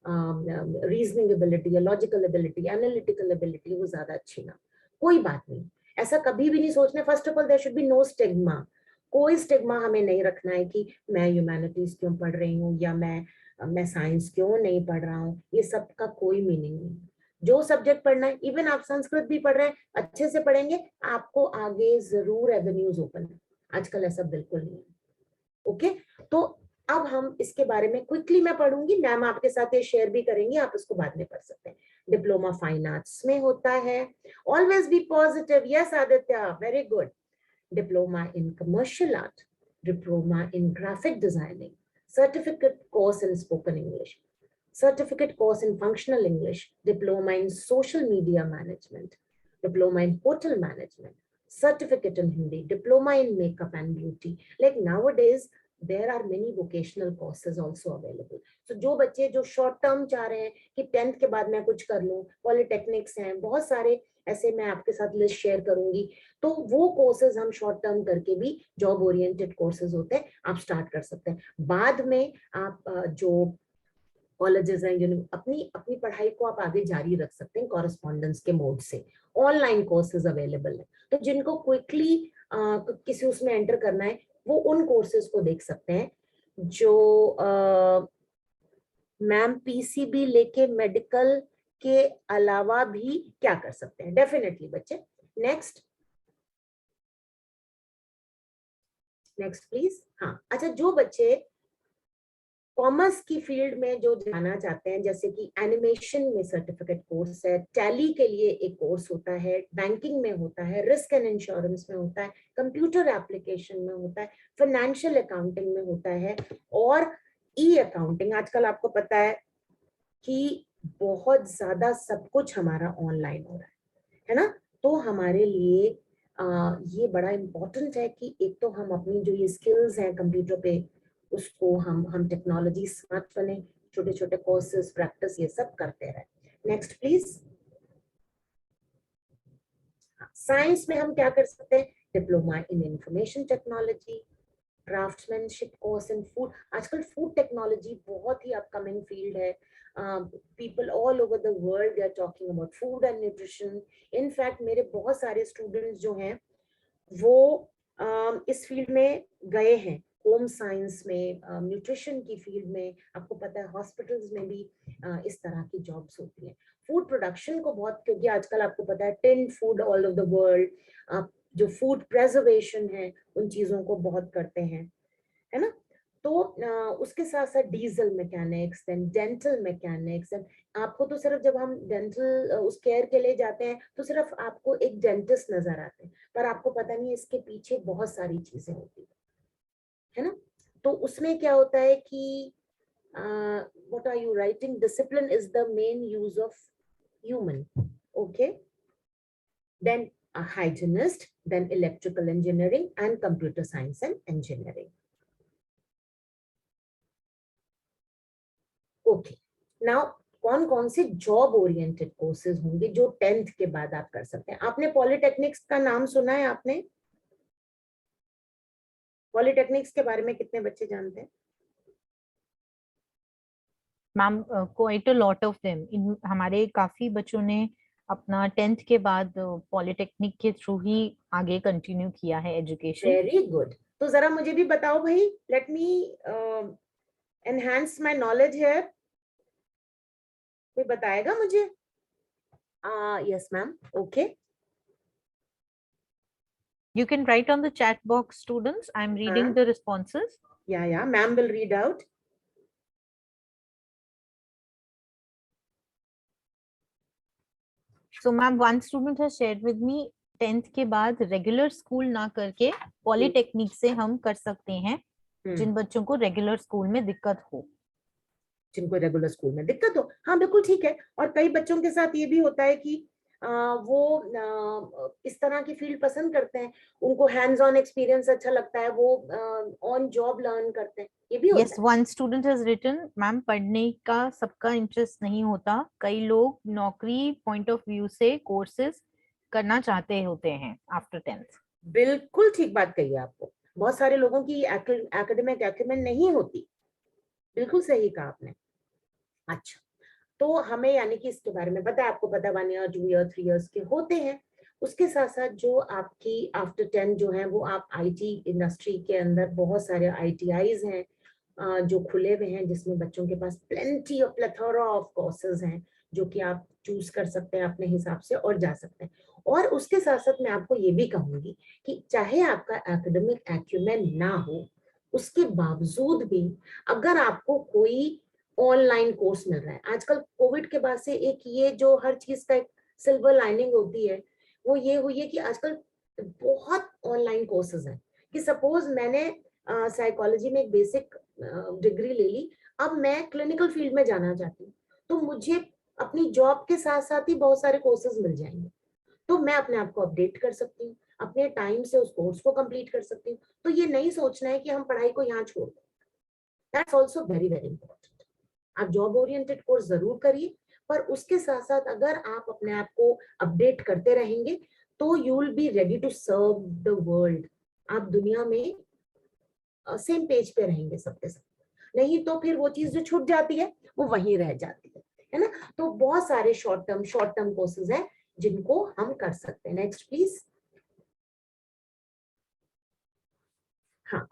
रीजनिंग एबिलिटी या लॉजिकल एबिलिटी, एनालिटिकल एबिलिटी वो ज्यादा अच्छी ना, कोई बात नहीं, ऐसा कभी भी नहीं सोचना। First of all there should be no stigma, कोई स्टिग्मा हमें नहीं रखना है कि मैं ह्यूमैनिटीज क्यों पढ़ रही हूँ या मैं साइंस क्यों नहीं पढ़ रहा हूँ, ये सब का कोई मीनिंग नहीं। जो सब्जेक्ट पढ़ना है, इवन आप संस्कृत भी पढ़ रहे हैं, अच्छे से पढ़ेंगे, आपको आगे जरूर एवेन्यूज ओपन है। आजकल ऐसा बिल्कुल नहीं है। ओके, तो अब हम इसके बारे में क्विकली मैं पढ़ूंगी, मैम आपके साथ ये शेयर भी करेंगी, आप इसको बाद में पढ़ सकते हैं। डिप्लोमा फाइन आर्ट्स में होता है, always be positive, yes Aditya, very good. Diploma in commercial art, diploma in graphic designing, certificate course in spoken English, certificate course in functional English, diploma in social media management, diploma in hotel management, certificate in Hindi, diploma in makeup and beauty. Like nowadays, there are many vocational courses also available. So जो बच्चे जो short term चाह रहे हैं कि 10th के बाद मैं कुछ कर लूँ, पॉलिटेक्निक्स हैं, बहुत सारे ऐसे मैं आपके साथ लिस्ट शेयर करूंगी, तो वो कोर्सेज हम शॉर्ट टर्म करके भी, जॉब ओरिएंटेड कोर्सेज होते हैं, आप स्टार्ट कर सकते हैं। बाद में आप जो कॉलेजेस हैं, अपनी अपनी पढ़ाई को आप आगे जारी रख सकते हैं कॉरेस्पॉन्डेंस के मोड से, ऑनलाइन कोर्सेज अवेलेबल है। तो जिनको क्विकली किसी उसमें एंटर करना है, वो उन कोर्सेज को देख सकते हैं। जो मैम पीसीबी लेके मेडिकल के अलावा भी क्या कर सकते हैं, डेफिनेटली बच्चे। Next please. हाँ, अच्छा, जो बच्चे कॉमर्स की फील्ड में जो जाना चाहते हैं, जैसे कि एनिमेशन में सर्टिफिकेट कोर्स है, टैली के लिए एक कोर्स होता है, बैंकिंग में होता है, रिस्क एंड इंश्योरेंस में होता है, कंप्यूटर एप्लीकेशन में होता है, फाइनेंशियल अकाउंटिंग में होता है, और ई अकाउंटिंग। आजकल आपको पता है कि बहुत ज्यादा सब कुछ हमारा ऑनलाइन हो रहा है ना, तो हमारे लिए ये बड़ा इम्पोर्टेंट है कि एक तो हम अपनी जो ये स्किल्स हैं कंप्यूटर पे, उसको हम टेक्नोलॉजी स्मार्ट बने, छोटे छोटे कोर्सेज, प्रैक्टिस, ये सब करते रहे। Next please. साइंस में हम क्या कर सकते हैं, diploma in information technology, craftsmanship course in food. आजकल फूड टेक्नोलॉजी बहुत ही अपकमिंग फील्ड है, people all over the world they are talking about food and nutrition. In fact मेरे बहुत सारे स्टूडेंट्स जो हैं वो इस फील्ड में गए हैं, होम साइंस में, न्यूट्रिशन की फील्ड में। आपको पता है हॉस्पिटल्स में भी इस तरह की जॉब्स होती हैं। फूड प्रोडक्शन को बहुत, क्योंकि आजकल आपको पता है tin food all over the world, जो फूड प्रेजर्वेशन है उन चीजों को बहुत करते हैं, है ना। तो उसके साथ साथ diesel mechanics, then dental mechanics. आपको तो सिर्फ जब हम डेंटल उस केयर के लिए जाते हैं तो सिर्फ आपको एक डेंटिस्ट नजर आते हैं, पर आपको पता नहीं इसके पीछे बहुत सारी चीजें होती है ना। तो उसमें क्या होता है कि what are you writing, discipline is the main use of human, okay. Then a hygienist, then electrical engineering and computer science and engineering. Okay, now कौन कौन से जॉब ओरिएंटेड कोर्सेज होंगे जो 10th के बाद आप कर सकते हैं। आपने पॉलिटेक्निक्स का नाम सुना है, आपने पॉलिटेक्निक्स के बारे में कितने बच्चे जानते हैं? Ma'am quite a lot of them, हमारे काफी बच्चों ने अपना 10th के बाद पॉलिटेक्निक के थ्रू ही आगे कंटिन्यू किया है एजुकेशन। वेरी गुड, तो जरा मुझे भी बताओ भाई, let me enhance my knowledge here. कोई बताएगा मुझे? Yes ma'am, okay. You can write on the chat box, students. I'm reading the responses. Yeah, ma'am will read out. So ma'am, one student has shared with me 10th के बाद regular school ना करके polytechnic से हम कर सकते हैं जिन बच्चों को रेगुलर स्कूल में दिक्कत हो। जिनको रेगुलर स्कूल में दिक्कत हो, हाँ बिल्कुल ठीक है। और कई बच्चों के साथ ये भी होता है कि वो इस तरह की फील्ड पसंद करते हैं, उनको हैंड्स ऑन एक्सपीरियंस अच्छा लगता है, वो ऑन जॉब लर्न करते हैं, ये भी होता Yes, one student has written, ma'am पढ़ने का सबका इंटरेस्ट नहीं होता, कई लोग नौकरी पॉइंट ऑफ व्यू से कोर्सेज करना चाहते होते हैं आफ्टर 10th। बिल्कुल ठीक बात कही है आपको, बहुत सारे लोगों की एकेडमिक अक्यूमेंट नहीं होती, बिल्कुल सही कहा आपने। अच्छा, तो हमें यानी कि इसके बारे में पता है, आपको पता 1 ईयर 2 ईयर 3 इयर्स के होते हैं। उसके साथ साथ जो आपकी आफ्टर 10 जो है वो आप आईटी इंडस्ट्री के अंदर बहुत सारे आईटीआईज हैं जो खुले हुए हैं, जिसमें बच्चों के पास plenty of plethora of courses हैं जो कि आप चूज कर सकते हैं अपने हिसाब से और जा सकते हैं। और उसके साथ साथ मैं आपको ये भी कहूंगी कि चाहे आपका एकेडमिक एक्यूमेंट ना हो, उसके बावजूद भी अगर आपको कोई ऑनलाइन कोर्स मिल रहा है, आजकल कोविड के बाद से एक ये जो हर चीज का एक सिल्वर लाइनिंग होती है वो ये हुई है कि आजकल बहुत ऑनलाइन कोर्सेज हैं। कि सपोज मैंने साइकोलॉजी में एक बेसिक डिग्री ले ली, अब मैं क्लिनिकल फील्ड में जाना चाहती हूँ, तो मुझे अपनी जॉब के साथ साथ ही बहुत सारे कोर्सेज मिल जाएंगे, तो मैं अपने आप को अपडेट कर सकती हूँ, अपने टाइम से उस कोर्स को कंप्लीट कर सकती हूँ। तो ये नहीं सोचना है कि हम पढ़ाई को यहाँ छोड़ दें, that's also very very important. आप जॉब ओरिएंटेड कोर्स जरूर करिए, पर उसके साथ साथ अगर आप अपने आप को अपडेट करते रहेंगे तो you will be ready to serve the world. आप दुनिया में सेम पेज पे रहेंगे सबके साथ, नहीं तो फिर वो चीज जो छूट जाती है वो वहीं रह जाती है ना। तो बहुत सारे शॉर्ट टर्म कोर्सेज हैं जिनको हम कर सकते हैं। Next please. हाँ,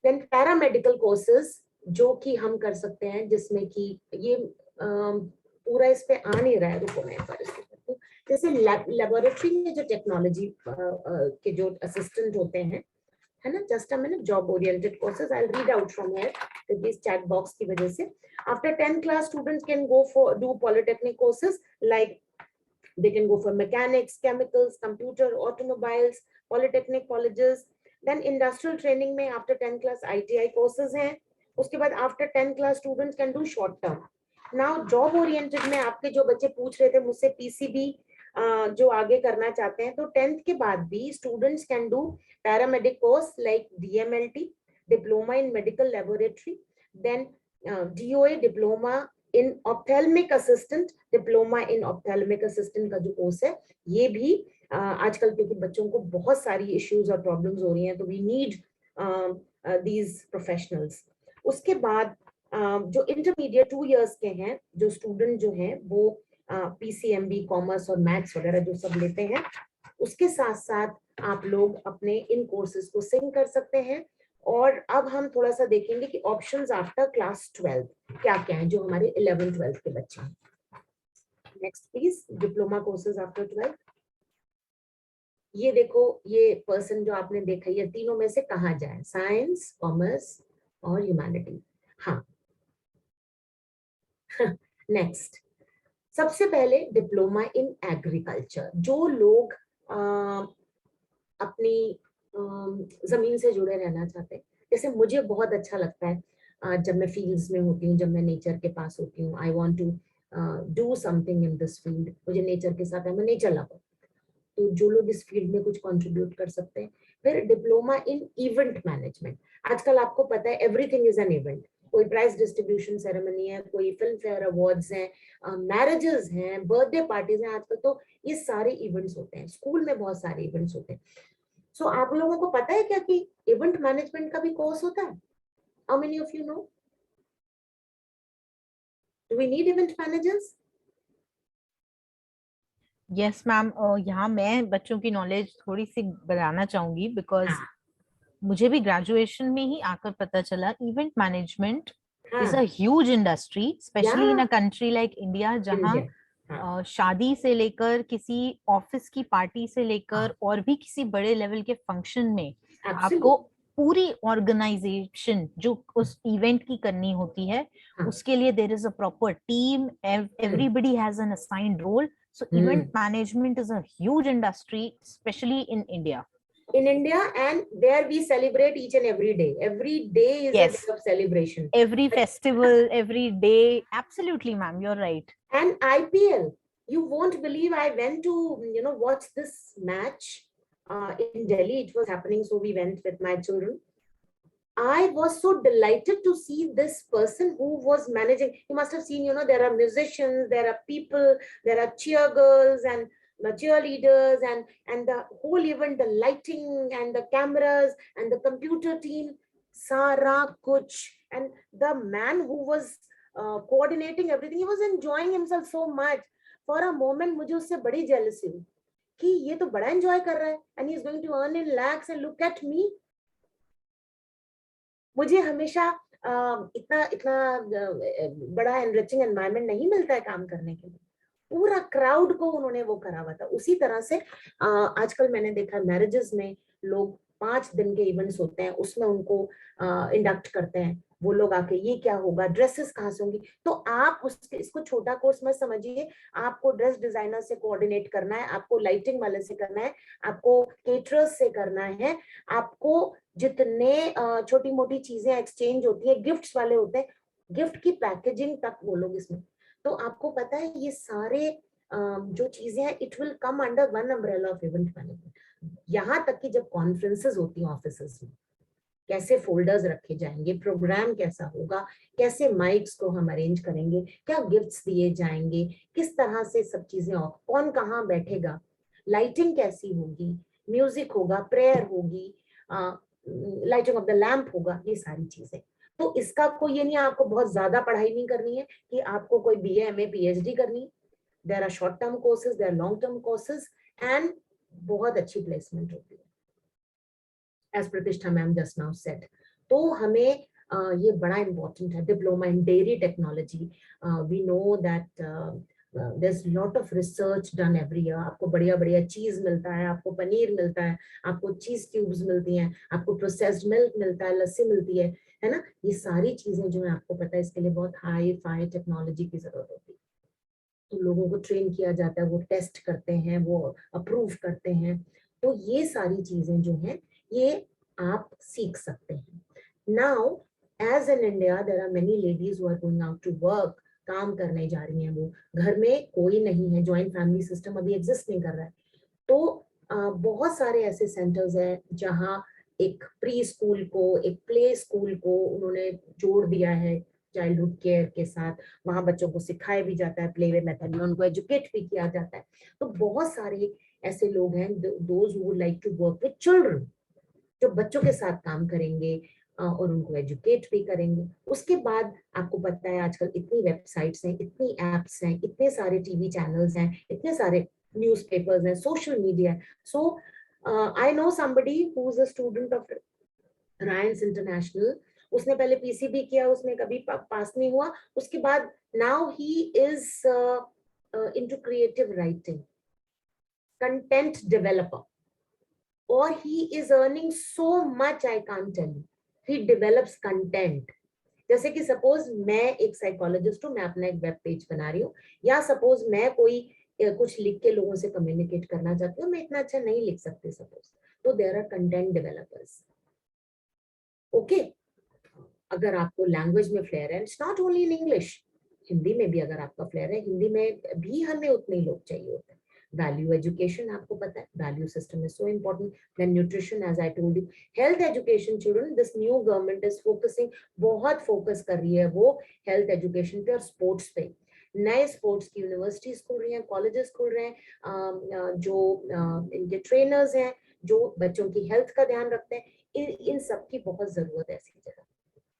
देन पैरामेडिकल कोर्सेज जो कि हम कर सकते हैं, जिसमें कि ये पूरा इस पे आ नहीं रहा है, रुको मैं एक बार इसको करती हूँ। जैसे लेबोरेटरी में जो टेक्नोलॉजी के जो असिस्टेंट होते हैं, है ना, just a minute, job oriented courses I will read out from here क्योंकि इस चैट बॉक्स की वजह से। After 10th class students can go for do polytechnic courses like they can go for mechanics, chemicals, computer, automobiles, polytechnic colleges. Then industrial training में after 10th class ITI courses हैं। उसके बाद after 10th class students can do short term. Now job oriented में आपके जो बच्चे पूछ रहे थे मुझसे PCB जो आगे करना चाहते हैं, तो 10th के बाद भी students can do paramedic course like DMLT, diploma in medical laboratory, then DOA diploma in ophthalmic assistant, diploma in ophthalmic assistant का जो कोर्स है, ये भी आजकल क्योंकि बच्चों को बहुत सारी इश्यूज और प्रॉब्लम्स हो रही हैं, तो वी नीड दीज प्रोफेशनल्स। उसके बाद जो इंटरमीडिएट 2 इयर्स के हैं जो स्टूडेंट जो हैं वो PCMB, कॉमर्स और मैथ्स वगैरह जो सब लेते हैं, उसके साथ साथ आप लोग अपने इन कोर्सेज को सिंक कर सकते हैं। और अब हम थोड़ा सा देखेंगे कि ऑप्शंस आफ्टर क्लास 12 क्या क्या हैं जो हमारे 11th 12th के बच्चे हैं। Next please, diploma courses after 12। ये देखो, ये पर्सन जो आपने देखा, ये तीनों में से कहाँ जाए, साइंस, कॉमर्स और ह्यूमैनिटी। हाँ, नेक्स्ट, सबसे पहले डिप्लोमा इन एग्रीकल्चर। जो लोग अपनी जमीन से जुड़े रहना चाहते हैं, जैसे मुझे बहुत अच्छा लगता है जब मैं फील्ड्स में होती हूँ, जब मैं नेचर के पास होती हूँ, I want to do something in this field, मुझे नेचर के साथ है, मैं नेचर लवर, तो जो लोग इस फील्ड में कुछ कंट्रीब्यूट कर सकते हैं। फिर डिप्लोमा इन इवेंट मैनेजमेंट। आजकल आपको पता है एवरीथिंग इज एन इवेंट, कोई प्राइज डिस्ट्रीब्यूशन सेरेमनी है, कोई फिल्म फेयर अवार्ड्स हैं, मैरिजेस हैं, बर्थडे पार्टीज हैं, आजकल तो ये सारे इवेंट्स होते हैं, स्कूल में बहुत सारे इवेंट्स होते हैं। सो आप लोगों को पता है क्या कि इवेंट मैनेजमेंट का भी कोर्स होता है? How many of you know? Do we need event managers? Yes ma'am, यहाँ मैं बच्चों की नॉलेज थोड़ी सी बढ़ाना चाहूंगी बिकॉज मुझे भी ग्रेजुएशन में ही आकर पता चला event management is a huge industry, specially in a country like India, जहाँ शादी से लेकर किसी ऑफिस की पार्टी से लेकर और भी किसी बड़े लेवल के फंक्शन में आपको पूरी ऑर्गेनाइजेशन जो उस इवेंट की करनी होती है, उसके लिए there is a proper team, everybody has an assigned role, So event management is a huge industry, especially in India. In India, and there we celebrate each and every day. Every day is Yes. a day of celebration. Every festival, every day. Absolutely, ma'am, you're right. And IPL, you won't believe, I went to, watch this match in Delhi. It was happening, so we went with my children. I was so delighted to see this person who was managing. You must have seen, there are musicians, there are people, there are cheer girls and the cheerleaders, and the whole event, the lighting and the cameras and the computer team, Sara Kuch, and the man who was coordinating everything, he was enjoying himself so much. For a moment, मुझे उससे बड़ी jealousy हुई कि ये तो बड़ा enjoy कर रहा है, and he is going to earn in lakhs, and look at me. मुझे हमेशा इतना बड़ा एनरिचिंग एनवायरनमेंट नहीं मिलता है काम करने के लिए. पूरा क्राउड को उन्होंने वो करा हुआ था. उसी तरह से आजकल मैंने देखा मैरिजेस में लोग 5 दिन के इवेंट्स होते हैं, उसमें उनको इंडक्ट करते हैं. वो लोग आके ये क्या होगा, ड्रेसेस कहाँ से होंगी. तो आप इसको छोटा कोर्स मत समझिए. आपको ड्रेस डिजाइनर से कोऑर्डिनेट करना है, आपको लाइटिंग वाले से करना है, आपको केटरर्स से करना है, आपको जितने छोटी मोटी चीजें एक्सचेंज होती है, गिफ्ट्स वाले होते हैं, गिफ्ट की पैकेजिंग तक वो लोग इसमें. तो आपको पता है ये सारे जो चीजें हैं, it will come under one umbrella of event management. यहाँ तक कि जब कॉन्फ्रेंसेस होती हैं ऑफिसेस में, कैसे फोल्डर्स रखे जाएंगे, प्रोग्राम कैसा होगा, कैसे माइक्स को हम अरेंज करेंगे, क्या गिफ्ट्स दिए जाएंगे, किस तरह से सब चीजें, कौन कहाँ बैठेगा, लाइटिंग कैसी होगी, म्यूजिक होगा, प्रेयर होगी, लाइटिंग ऑफ द लैंप होगा, ये सारी चीजें. तो इसका कोई ये नहीं, आपको बहुत ज्यादा पढ़ाई नहीं करनी है कि आपको कोई BA MA PhD करनी है. There are short term courses, there are long term courses, and बहुत अच्छी प्लेसमेंट होती है, एज प्रतिष्ठा मैम जस्ट नाउ सेड. तो हमें ये बड़ा इंपॉर्टेंट है. Diploma in dairy technology, we know that there's lot of research done every year. आपको बढ़िया बढ़िया चीज मिलता है, आपको पनीर मिलता है, आपको चीज क्यूब्स मिलती हैं, आपको प्रोसेस्ड मिल्क मिलता है, लस्सी मिलती है ना. ये सारी चीजें जो है आपको पता है, इसके लिए बहुत हाई फाई टेक्नोलॉजी की जरूरत होती है. तो लोगों को ट्रेन किया जाता है, वो टेस्ट करते हैं, वो अप्रूव करते हैं. तो ये सारी चीजें जो हैं ये आप सीख सकते हैं. Now as in India there are many ladies who are going out to work, काम करने जा रही हैं, वो घर में कोई नहीं है, जॉइंट फैमिली सिस्टम अभी एग्जिस्ट नहीं कर रहा है. तो बहुत सारे ऐसे सेंटर्स हैं जहाँ एक प्री स्कूल को, एक प्ले स्कूल को उन्होंने जोड़ दिया है चाइल्डहुड केयर के साथ. वहां बच्चों को सिखाया भी जाता है, प्ले वे मेथड में उनको एजुकेट भी किया जाता है. तो बहुत सारे ऐसे लोग हैं, those who would like to work with children, जो बच्चों के साथ काम करेंगे और उनको एजुकेट भी करेंगे. उसके बाद आपको पता है आजकल इतनी वेबसाइट्स हैं, इतनी एप्स हैं, इतने सारे टीवी चैनल्स हैं, इतने सारे न्यूज़पेपर्स हैं, social media. So I know somebody who is a student of Ryan's international. उसने पहले PCB किया, उसमें कभी पास नहीं हुआ. उसके बाद now he is into creative writing, content developer, or he is earning so much, I can't tell you. He develops content. जैसे कि सपोज मैं एक साइकोलॉजिस्ट हूँ, मैं अपना एक वेब पेज बना रही हूँ, या सपोज मैं कोई कुछ लिख के लोगों से कम्युनिकेट करना चाहती हूँ, मैं इतना अच्छा नहीं लिख सकती सपोज, तो there are content developers. Okay, अगर आपको लैंग्वेज में फ्लेयर है, it's not only in English, Hindi में भी अगर आपका फ्लेयर है, हिंदी में भी हमें उतने ही लोग चाहिए होते हैं. वैल्यू एजुकेशन, आपको पता है value system is so important. Then nutrition, as I told you, health education. Children, this new government is focusing, बहुत फोकस कर रही है वो हेल्थ एजुकेशन पे और स्पोर्ट्स पे. नए स्पोर्ट्स की यूनिवर्सिटीज खुल रही हैं, कॉलेजेस खुल रहे हैं, जो इनके ट्रेनर्स हैं, जो बच्चों की हेल्थ का ध्यान रखते हैं. इन सब की बहुत जरूरत है ऐसी जगह.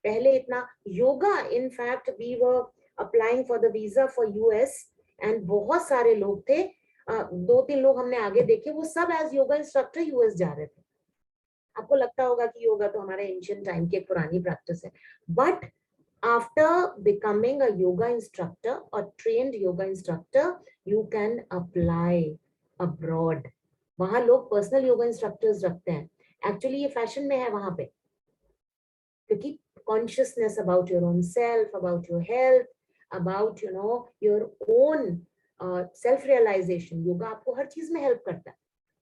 पहले इतना yoga, in fact we were applying for the visa for US, and बहुत सारे लोग थे, 2-3 लोग हमने आगे देखे, वो सब एज योगा इंस्ट्रक्टर US जा रहे थे. आपको लगता होगा कि योगा तो हमारे एंशिएंट टाइम की एक पुरानी प्रैक्टिस है, but after becoming a yoga instructor और trained yoga instructor, you can apply abroad. वहां लोग पर्सनल योगा इंस्ट्रक्टर्स रखते हैं. एक्चुअली ये फैशन में है वहां पे, क्योंकि consciousness about your own self, about your health, about your own self realisation, yoga आपको हर चीज में हेल्प करता है।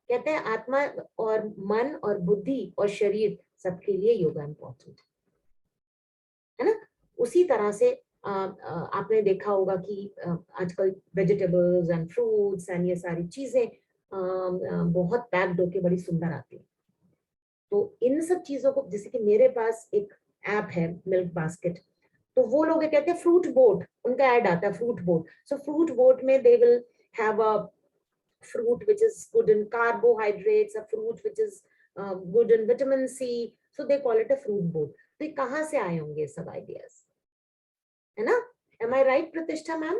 कहते हैं आत्मा और मन और बुद्धि और शरीर सबके लिए योगा इम्पोर्टेंट है ना। उसी तरह से आपने देखा होगा कि आजकल वेजिटेबल्स एंड फ्रूट्स एंड ये सारी चीजें बहुत पैक्ड होके बड़ी सुंदर आती है। तो इन सब चीजों को, जैसे कि मेरे पास एक ऐप है मिल्क बास्केट, तो वो लोग कहते हैं फ्रूट बोर्ड, उनका ऐड आता है fruit board. So fruit board में they will have a fruit which is good in carbohydrates, a fruit which is good in vitamin C, so they call it a fruit board. तो ये कहाँ से आए होंगे सब ideas, है ना? Am I right, Pratishtha ma'am?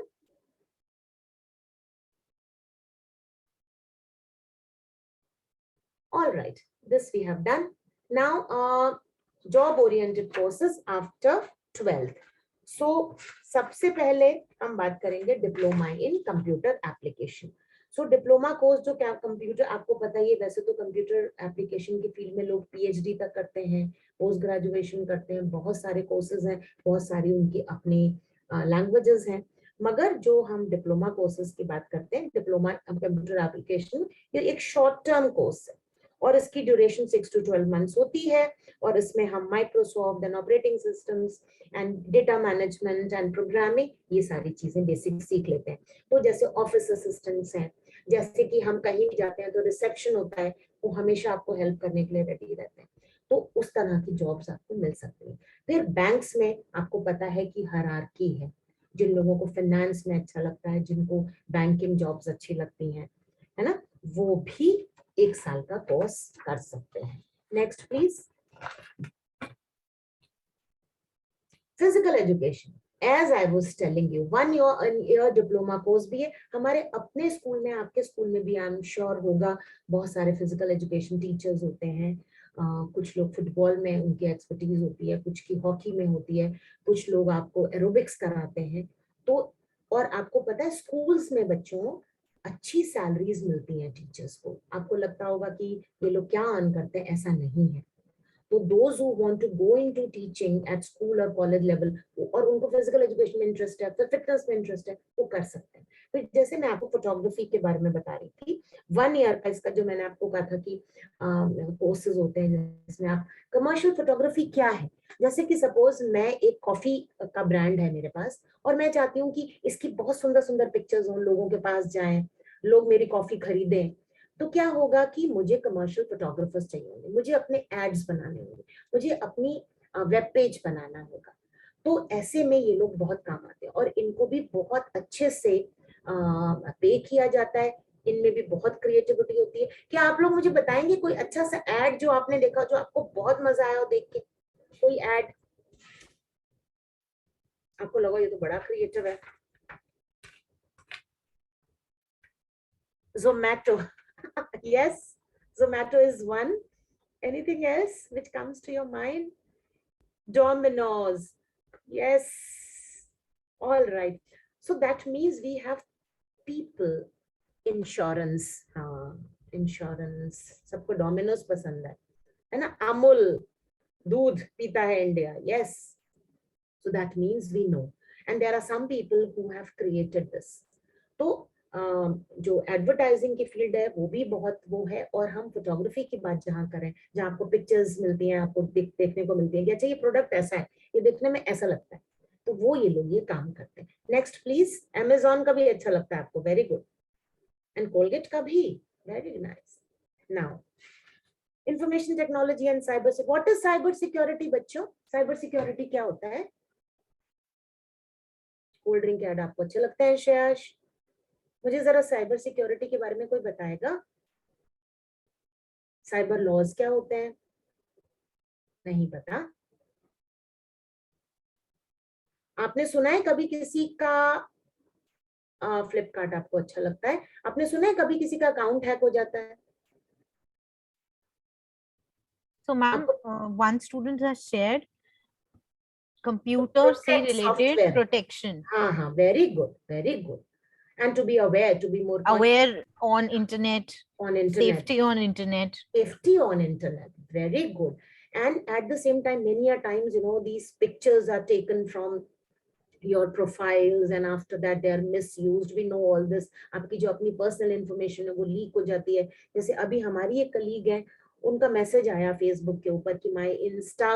All right, this we have done. Now job oriented courses after 12th. So सबसे पहले हम बात करेंगे diploma in computer application. So diploma course जो क्या कंप्यूटर, आपको पता ही है वैसे तो कंप्यूटर एप्लीकेशन की फील्ड में लोग पीएचडी तक करते हैं, पोस्ट ग्रेजुएशन करते हैं, बहुत सारे कोर्सेज हैं, बहुत सारी उनकी अपनी लैंग्वेजेस हैं। मगर जो हम डिप्लोमा कोर्सेज की बात करते हैं, डिप्लोमा कंप्यूटर एप्लीकेशन, ये एक शॉर्ट टर्म कोर्स है और इसकी ड्यूरेशन 6 to 12 मंथ्स होती है। और इसमें हम Microsoft and operating systems and data management and programming, ये सारी चीजें बेसिक सीख लेते हैं। तो जैसे ऑफिस असिस्टेंट्स हैं, जैसे कि हम कहीं भी जाते हैं तो रिसेप्शन होता है, वो हमेशा आपको हेल्प करने के लिए रेडी रहते हैं। तो उस तरह की जॉब्स आपको मिल सकती हैं। फिर बैंक्स में आपको पता है कि हायरार्की है, जिन लोगों को फाइनेंस में अच्छा लगता है, जिनको बैंकिंग जॉब्स अच्छी लगती हैं, है ना, वो भी 1 साल का कोर्स कर सकते हैं। Next please. Physical education, as I was telling you, 1 year diploma course भी है। हमारे अपने स्कूल में, आपके स्कूल में भी आई एम श्योर होगा, बहुत सारे फिजिकल एजुकेशन टीचर्स होते हैं। कुछ लोग फुटबॉल में उनकी एक्सपर्टीज होती है, कुछ की हॉकी में होती है, कुछ लोग आपको एरोबिक्स कराते हैं। तो और आपको पता है स्कूल्स में बच्चों अच्छी सैलरीज मिलती हैं टीचर्स को। आपको लगता होगा कि ये लोग क्या अर्न करते हैं, ऐसा नहीं है। तो those who want to go into teaching at school or college level, और उनको फिजिकल एजुकेशन में इंटरेस्ट है, फिर फिटनेस में इंटरेस्ट है, वो कर सकते हैं। फिर जैसे मैं आपको फोटोग्राफी के बारे में बता रही थी, 1 year का इसका जो मैंने आपको कहा था कि कोर्सेज होते हैं जिसमें आप कमर्शियल फोटोग्राफी क्या है। जैसे कि सपोज मैं एक कॉफी का ब्रांड है मेरे पास और मैं चाहती हूँ कि इसकी बहुत सुंदर सुंदर पिक्चर्स हों, लोगों के पास जाएं, लोग मेरी कॉफी खरीदें। तो क्या होगा कि मुझे कमर्शियल फोटोग्राफर्स चाहिए होंगे, मुझे अपने एड्स बनाने होंगे, मुझे अपनी वेब पेज बनाना होगा। तो ऐसे में ये लोग बहुत काम आते हैं और इनको भी बहुत अच्छे से पे किया जाता है। इनमें भी बहुत क्रिएटिविटी होती है। क्या आप लोग मुझे बताएंगे कोई अच्छा सा एड जो आपने देखा, जो आपको बहुत मजा आया हो देख के? कोई एड आपको लगा ये तो बड़ा क्रिएटिव है? Zomato. Yes, Zomato is one. Anything else which comes to your mind? Domino's. Yes. All right. So that means we have people. Insurance. Insurance. सबको Domino's पसंद है ना? Amul दूध पीता है India. Yes. So that means we know. And there are some people who have created this. तो जो advertising की फील्ड है वो भी बहुत वो है। और हम फोटोग्राफी की बात जहाँ करें, जहाँ आपको पिक्चर्स मिलती हैं, आपको देखने को मिलती है कि अच्छा ये प्रोडक्ट ऐसा है, ये देखने में ऐसा लगता है, तो वो ये लोग ये काम करते हैं। Next please. अमेजोन का भी अच्छा लगता है आपको, वेरी गुड। एंड कोलगेट का भी, very nice. Now information technology and cyber security. What is cyber security बच्चों? साइबर सिक्योरिटी क्या होता है? कोल्ड ड्रिंक ऐड आपको अच्छा लगता है श्रेयाश? मुझे जरा साइबर सिक्योरिटी के बारे में कोई बताएगा? साइबर लॉज क्या होते हैं? नहीं पता? आपने सुना है कभी किसी का फ्लिपकार्ट आपको अच्छा लगता है? आपने सुना है कभी किसी का अकाउंट हैक हो जाता है? So ma'am, one student has shared computer से related protection. हाँ, very good, very good. And to be aware, to be more aware on internet, safety on internet, very good. And at the same time, many a times, you know, these pictures are taken from your profiles and after that they are misused. We know all this. आपकी जो अपनी personal information है वो leak हो जाती है. जैसे अभी हमारी एक colleague है, उनका message आया Facebook के ऊपर कि my Insta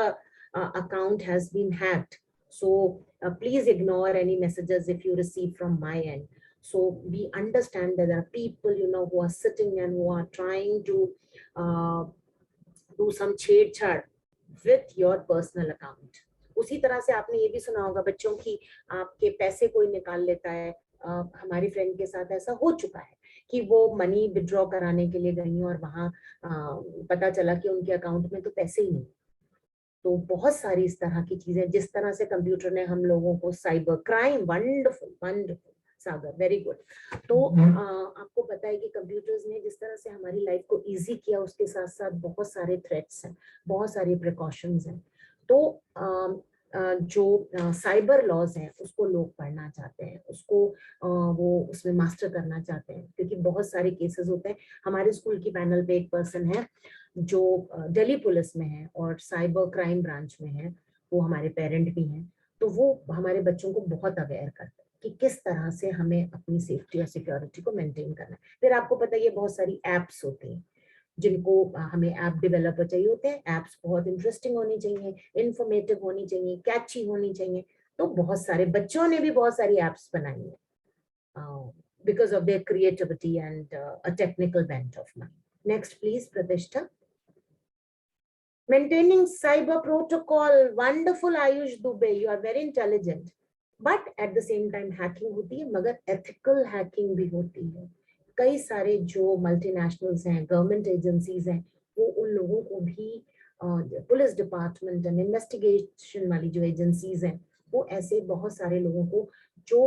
account has been hacked. So please ignore any messages if you receive from my end. So we understand that there are people, you know, who are sitting and who are trying to do some छेड़छाड़ with your personal account. उसी तरह से आपने ये भी सुना होगा बच्चों की आपके पैसे कोई निकाल लेता है. हमारी फ्रेंड के साथ ऐसा हो चुका है कि वो मनी विड्रॉ कराने के लिए गई और वहां पता चला कि उनके अकाउंट में तो पैसे ही नहीं. तो बहुत सारी इस तरह की चीजें, जिस तरह से कंप्यूटर ने हम लोगों को साइबर क्राइम, वंडरफुल वंडरफुल सागर, वेरी गुड. तो आपको पता है कि कंप्यूटर्स ने जिस तरह से हमारी लाइफ को इजी किया, उसके साथ साथ बहुत सारे थ्रेट्स हैं, बहुत सारे प्रिकॉशंस हैं. तो जो साइबर लॉज हैं उसको लोग पढ़ना चाहते हैं, उसको वो उसमें मास्टर करना चाहते हैं, क्योंकि बहुत सारे केसेस होते हैं. हमारे स्कूल की पैनल पे एक पर्सन है जो दिल्ली पुलिस में है और साइबर क्राइम ब्रांच में है, वो हमारे पेरेंट भी हैं. तो वो हमारे बच्चों को बहुत अवेयर करते हैं कि किस तरह से हमें अपनी सेफ्टी और सिक्योरिटी को मेंटेन करना है. फिर आपको पता है ये बहुत सारी एप्स होती हैं जिनको हमें ऐप डेवलपर चाहिए होते हैं. एप्स बहुत इंटरेस्टिंग होनी चाहिए, इंफॉर्मेटिव होनी चाहिए, कैची होनी चाहिए. तो बहुत सारे बच्चों ने भी बहुत सारी एप्स बनाई हैं because of their creativity and a technical bent of mind. Next please, Pratishtha. Maintaining cyber protocol, wonderful Ayush Dubey, you are very intelligent. But at the same time hacking होती है, मगर ethical hacking भी होती है. कई सारे जो multinationals हैं, गवर्नमेंट एजेंसीज हैं, वो उन लोगों को भी, पुलिस डिपार्टमेंट एंड इन्वेस्टिगेशन वाली जो एजेंसीज हैं, वो ऐसे बहुत सारे लोगों को जो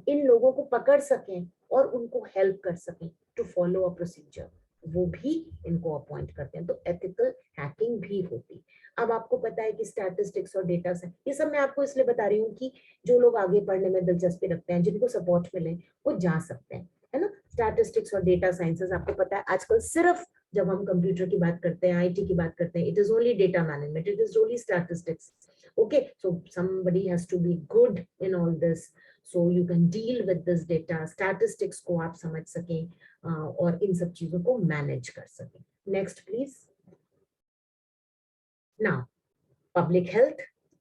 इन लोगों को पकड़ सकें और उनको हेल्प कर सकें टू फॉलो अ प्रोसीजर, वो भी इनको अपॉइंट करते हैं. तो एथिकल हैकिंग भी होती. अब आपको पता है कि स्टैटिस्टिक्स और डेटा साइंस, ये सब मैं आपको इसलिए बता रही हूँ कि जो लोग आगे पढ़ने में दिलचस्पी रखते हैं, जिनको सपोर्ट मिले, वो जा सकते हैं, है ना. स्टैटिस्टिक्स और डेटा साइंसेस, आपको पता है आजकल सिर्फ जब हम कंप्यूटर की बात करते हैं, आईटी की बात करते हैं, it is only data management, it is only statistics. Okay, so somebody has to be good in all this, so you can deal with this data. Statistics को आप समझ सकें और इन सब चीजों को मैनेज कर सकें. Next please. Now public health,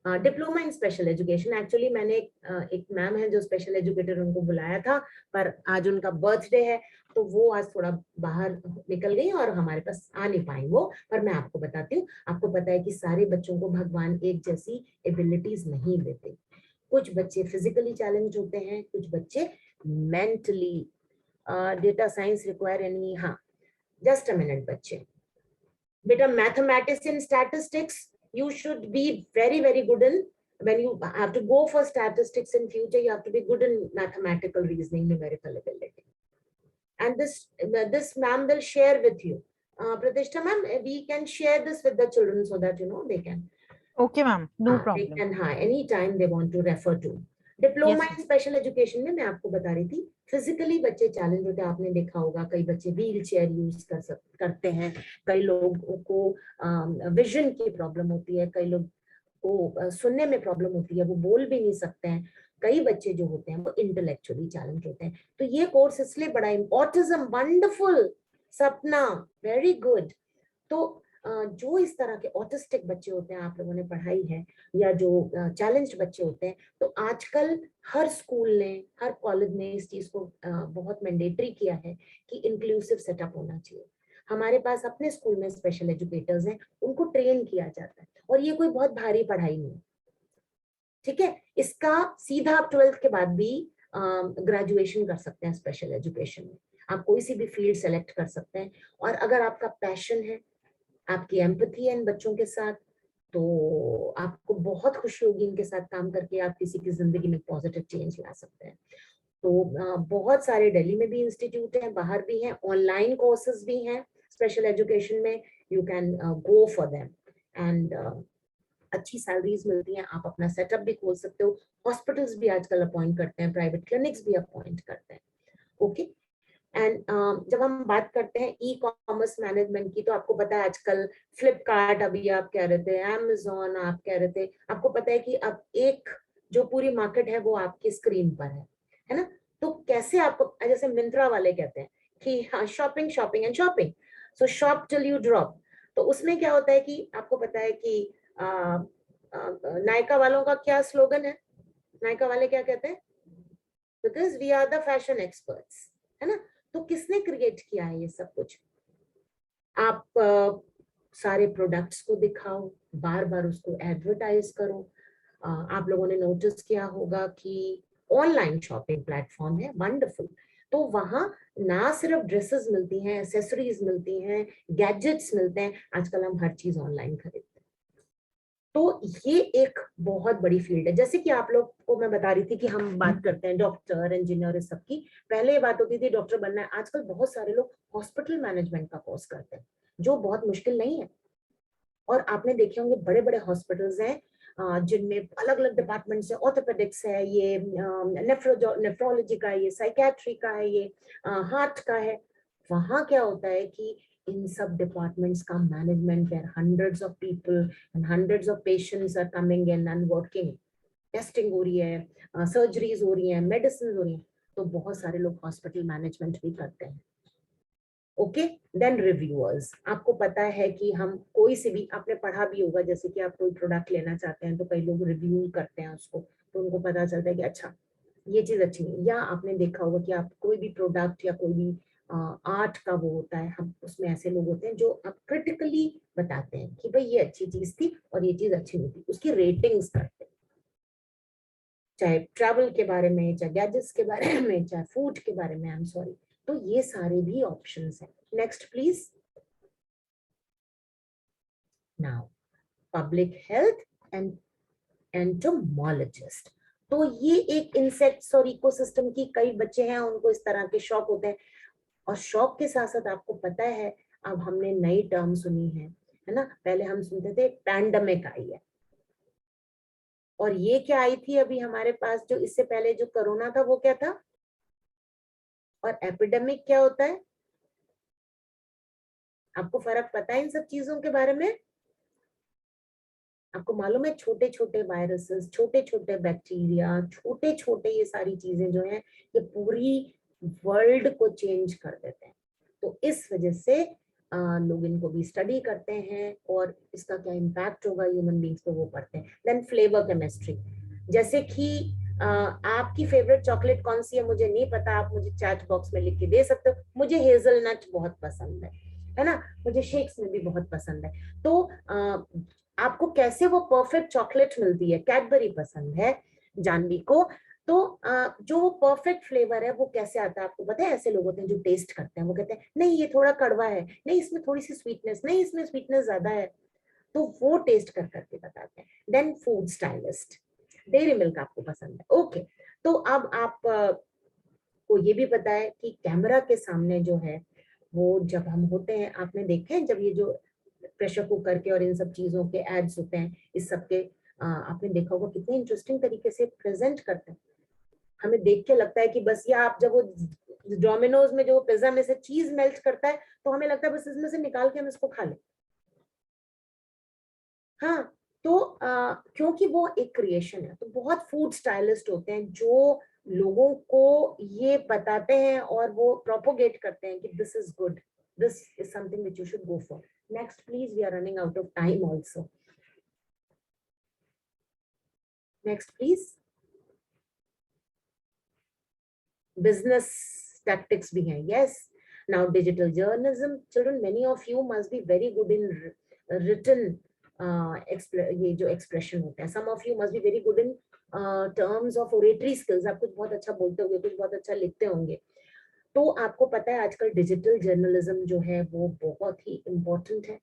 diploma in special education. Actually मैंने एक मैम है जो स्पेशल एजुकेटर, उनको बुलाया था, पर आज उनका बर्थडे है तो वो आज थोड़ा बाहर निकल गई और हमारे पास आ नहीं पाई वो. पर मैं आपको बताती हूँ, आपको पता है कि सारे बच्चों को भगवान एक जैसी एबिलिटीज नहीं देते. कुछ बच्चे फिजिकली चैलेंज होते हैं, कुछ बच्चे mentally. Data science require any, हाँ जस्ट अ मिनट बच्चे. बेटा mathematics and statistics you should be very very good in. When you have to go for statistics in future, you have to be good in mathematical reasoning, numerical ability. And this ma'am will share with you. Pratishtha ma'am, we can share this with the children so that you know they can. Okay ma'am, no problem. They can, anytime they want to refer to. Diploma in special education में मैं आपको बता रही थी, physically बच्चे challenge होते हैं. आपने देखा होगा कई बच्चे व्हील चेयर यूज करते हैं, कई लोगों को विजन की प्रॉब्लम होती है, कई लोग को सुनने में प्रॉब्लम होती है, वो बोल भी नहीं सकते हैं. कई बच्चे जो होते हैं वो इंटेलेक्चुअली चैलेंज होते हैं. तो ये कोर्स इसलिए बड़ा, ऑटिज्म वंडरफुल, सपना वेरी गुड. तो जो इस तरह के ऑटिस्टिक बच्चे होते हैं, आप लोगों ने पढ़ाई है, या जो चैलेंज्ड बच्चे होते हैं, तो आजकल हर स्कूल ने, हर कॉलेज ने इस चीज को बहुत मैंडेटरी किया है कि इंक्लूसिव सेटअप होना चाहिए. हमारे पास अपने स्कूल में स्पेशल एजुकेटर्स हैं, उनको ट्रेन किया जाता है, और ये कोई बहुत भारी पढ़ाई नहीं. ठीक है, इसका सीधा आप 12th के बाद भी ग्रेजुएशन कर सकते हैं स्पेशल एजुकेशन में. आप कोई सी भी फील्ड सेलेक्ट कर सकते हैं, और अगर आपका पैशन है, आपकी एम्पैथी है इन बच्चों के साथ, तो आपको बहुत खुशी होगी इनके साथ काम करके. आप किसी की जिंदगी में पॉजिटिव चेंज ला सकते हैं. तो बहुत सारे दिल्ली में भी इंस्टीट्यूट हैं, बाहर भी हैं, ऑनलाइन कोर्सेज भी हैं स्पेशल एजुकेशन में. You can go for them, and अच्छी सैलरीज मिलती हैं. आप अपना सेटअप भी खोल सकते हो. हॉस्पिटल्स भी आजकल अपॉइंट करते हैं, प्राइवेट क्लिनिक्स भी अपॉइंट करते हैं. ओके, एंड जब हम बात करते हैं ई कॉमर्स मैनेजमेंट की, तो आपको पता है आजकल फ्लिपकार्ट, अभी आप कह रहे थे, अमेज़न आप कह रहे थे, आपको पता है कि अब एक जो पूरी मार्केट है वो आपकी स्क्रीन पर है ना। तो कैसे आपको, जैसे मिंत्रा वाले कहते हैं कि हाँ shopping shopping and shopping, so shop till you drop. तो उसमें क्या होता है कि आपको पता है कि नायका वालों का क्या स्लोगन है, नायका वाले क्या कहते हैं, because we are the fashion experts, है ना। तो किसने क्रिएट किया है ये सब कुछ? आप सारे प्रोडक्ट्स को दिखाओ, बार बार उसको एडवर्टाइज करो। आप लोगों ने नोटिस किया होगा कि ऑनलाइन शॉपिंग प्लेटफॉर्म है वंडरफुल, तो वहां ना सिर्फ ड्रेसेस मिलती हैं, एसेसरीज मिलती हैं, गैजेट्स मिलते हैं, आजकल हम हर चीज ऑनलाइन खरीदते हैं। तो ये एक बहुत बड़ी फील्ड है। जैसे कि आप लोग को मैं बता रही थी कि हम बात करते हैं डॉक्टर, इंजीनियर, इस सब की, पहले ये बात होती थी डॉक्टर बनना है, आजकल बहुत सारे लोग हॉस्पिटल मैनेजमेंट का कोर्स करते हैं, जो बहुत मुश्किल नहीं है। और आपने देखे होंगे बड़े बड़े हॉस्पिटल्स हैं जिनमें अलग अलग डिपार्टमेंट्स है, ऑर्थोपेडिक्स है, ये नेफ्रोलॉजी का है, ये साइकेट्री का है, ये हार्ट का है। वहां क्या होता है कि इन सब डिपार्टमेंट्स का management, where hundreds of people and hundreds of patients are coming in and working, testing हो रही है, सर्जरीज हो रही है, मेडिसिन हो रही है, तो बहुत सारे लोग हॉस्पिटल मैनेजमेंट भी करते हैं। ओके, देन रिव्यूअर्स, आपको पता है कि हम कोई से भी, आपने पढ़ा भी होगा, जैसे कि आप कोई प्रोडक्ट लेना चाहते हैं तो कई लोग रिव्यू करते हैं उसको, तो उनको पता चलता है कि अच्छा ये चीज अच्छी नहीं। या आपने देखा होगा कि आप कोई भी प्रोडक्ट या कोई भी आर्ट का वो होता है, हम उसमें ऐसे लोग होते हैं जो आप क्रिटिकली बताते हैं कि भाई ये अच्छी चीज थी और ये चीज अच्छी नहीं थी, उसकी रेटिंग्स करते हैं, चाहे ट्रैवल के बारे में, चाहे गैजेट्स के बारे में, चाहे फूड के बारे में, आई एम सॉरी। तो ये सारे भी ऑप्शंस हैं। Next please. Now public health and entomologist, तो ये एक इंसेक्ट्स और इकोसिस्टम की, कई बच्चे हैं उनको इस तरह के शौक होते हैं। और शौक के साथ साथ आपको पता है अब हमने नई टर्म सुनी है ना। पहले हम सुनते थे पैंडेमिक आई है, और ये क्या आई थी अभी हमारे पास, जो इससे पहले जो कोरोना था वो क्या था, और एपिडेमिक क्या होता है? आपको फर्क पता है इन सब चीजों के बारे में? आपको मालूम है छोटे छोटे वायरसेस, छोटे छोटे बैक्टीरिया, छोटे छोटे ये सारी चीजें जो हैं ये पूरी वर्ल्ड को चेंज कर देते हैं। तो इस वजह से लोग इनको भी स्टडी करते हैं और इसका क्या इम्पैक्ट होगा ह्यूमन बींग्स पे वो पढ़ते हैं। देन फ्लेवर केमिस्ट्री, जैसे कि आपकी फेवरेट चॉकलेट कौन सी है मुझे नहीं पता, आप मुझे चैट बॉक्स में लिख के दे सकते हो। मुझे हेजलनट बहुत पसंद है ना, मुझे शेक्स में भी बहुत पसंद है। तो आपको कैसे वो परफेक्ट चॉकलेट मिलती है? कैडबरी पसंद है जानवी को, तो जो वो परफेक्ट फ्लेवर है वो कैसे आता है आपको पता है? ऐसे लोग होते हैं जो टेस्ट करते हैं, वो कहते हैं नहीं ये थोड़ा कड़वा है, नहीं इसमें थोड़ी सी स्वीटनेस, नहीं इसमें स्वीटनेस ज्यादा है, तो वो टेस्ट कर करके बताते हैं। Then food stylist, dairy milk आपको पसंद है, ओके। तो अब आप को ये भी पता है कि कैमरा के सामने जो है वो जब हम होते हैं, आपने देखे हैं जब ये जो प्रेशर कुकर के और इन सब चीजों के एड्स होते हैं, इस सब के आपने देखा होगा कितने इंटरेस्टिंग तरीके से प्रेजेंट करते हैं। हमें देख के लगता है कि बस ये आप जब वो डोमिनोज में जो पिज्जा में से चीज मेल्ट करता है तो हमें लगता है बस इसमें से निकाल के हम इसको खा लें। हाँ, तो क्योंकि वो एक क्रिएशन है, तो बहुत फूड स्टाइलिस्ट होते हैं जो लोगों को ये बताते हैं और वो प्रोपोगेट करते हैं कि this is good, this is something that you should go for. Next please, we are running out of time also. Next please. Business tactics bhi hai, yes. Now digital journalism, children, many of you must be very good in written ये जो expression होता है, some of you must be very good in terms of oratory skills, आप कुछ बहुत अच्छा बोलते होंगे, कुछ बहुत अच्छा लिखते होंगे। तो आपको पता है आजकल डिजिटल जर्नलिज्म जो है वो बहुत ही इम्पोर्टेंट है,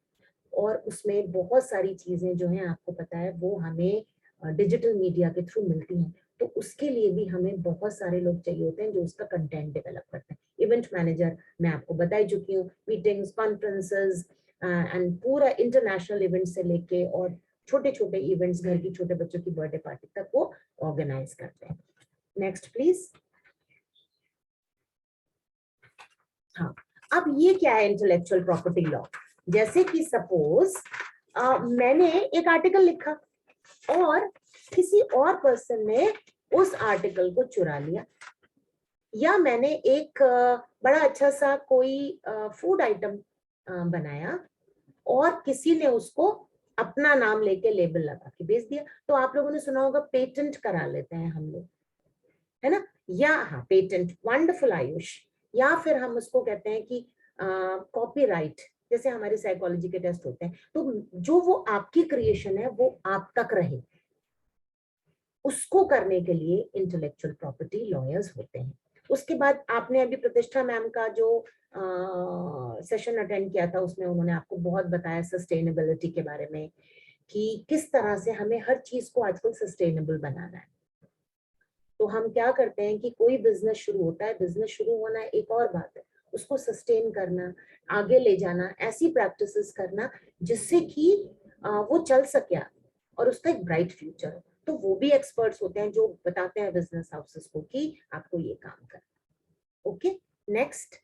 और उसमें बहुत सारी चीजें जो हैं आपको पता है वो हमें डिजिटल मीडिया के थ्रू मिलती हैं। तो उसके लिए भी हमें बहुत सारे लोग चाहिए होते हैं जो उसका कंटेंट डेवलप करते हैं। इवेंट मैनेजर मैं आपको बता ही चुकी हूँ, मीटिंग्स, कॉन्फ्रेंसेस एंड पूरा इंटरनेशनल इवेंट से लेके और छोटे छोटे इवेंट्स, घर की छोटे बच्चों की बर्थडे पार्टी तक वो ऑर्गेनाइज करते हैं। Next please. हाँ, अब ये क्या है इंटेलेक्चुअल प्रॉपर्टी लॉ? जैसे कि सपोज मैंने एक आर्टिकल लिखा, और किसी और पर्सन ने उस आर्टिकल को चुरा लिया, या मैंने एक बड़ा अच्छा सा कोई फूड आइटम बनाया और किसी ने उसको अपना नाम लेके लेबल लगा के बेच दिया, तो आप लोगों ने सुना होगा पेटेंट करा लेते हैं हम लोग, है ना, या हाँ पेटेंट, वंडरफुल आयुष, या फिर हम उसको कहते हैं कि कॉपीराइट, जैसे हमारे साइकोलॉजी के टेस्ट होते हैं, तो जो वो आपकी क्रिएशन है वो आप तक रहे, उसको करने के लिए इंटेलेक्चुअल प्रॉपर्टी लॉयर्स होते हैं। उसके बाद आपने अभी प्रतिष्ठा मैम का जो सेशन अटेंड किया था, उसमें उन्होंने आपको बहुत बताया सस्टेनेबिलिटी के बारे में, कि किस तरह से हमें हर चीज को आजकल सस्टेनेबल बनाना है। तो हम क्या करते हैं कि कोई बिजनेस शुरू होता है, बिजनेस शुरू होना एक और बात है, उसको सस्टेन करना, आगे ले जाना, ऐसी प्रैक्टिसेस करना जिससे कि वो चल सके और उसका एक ब्राइट फ्यूचर हो। तो वो भी एक्सपर्ट्स होते हैं जो बताते हैं बिजनेस हाउसेस को कि आपको ये काम करना। Okay, next,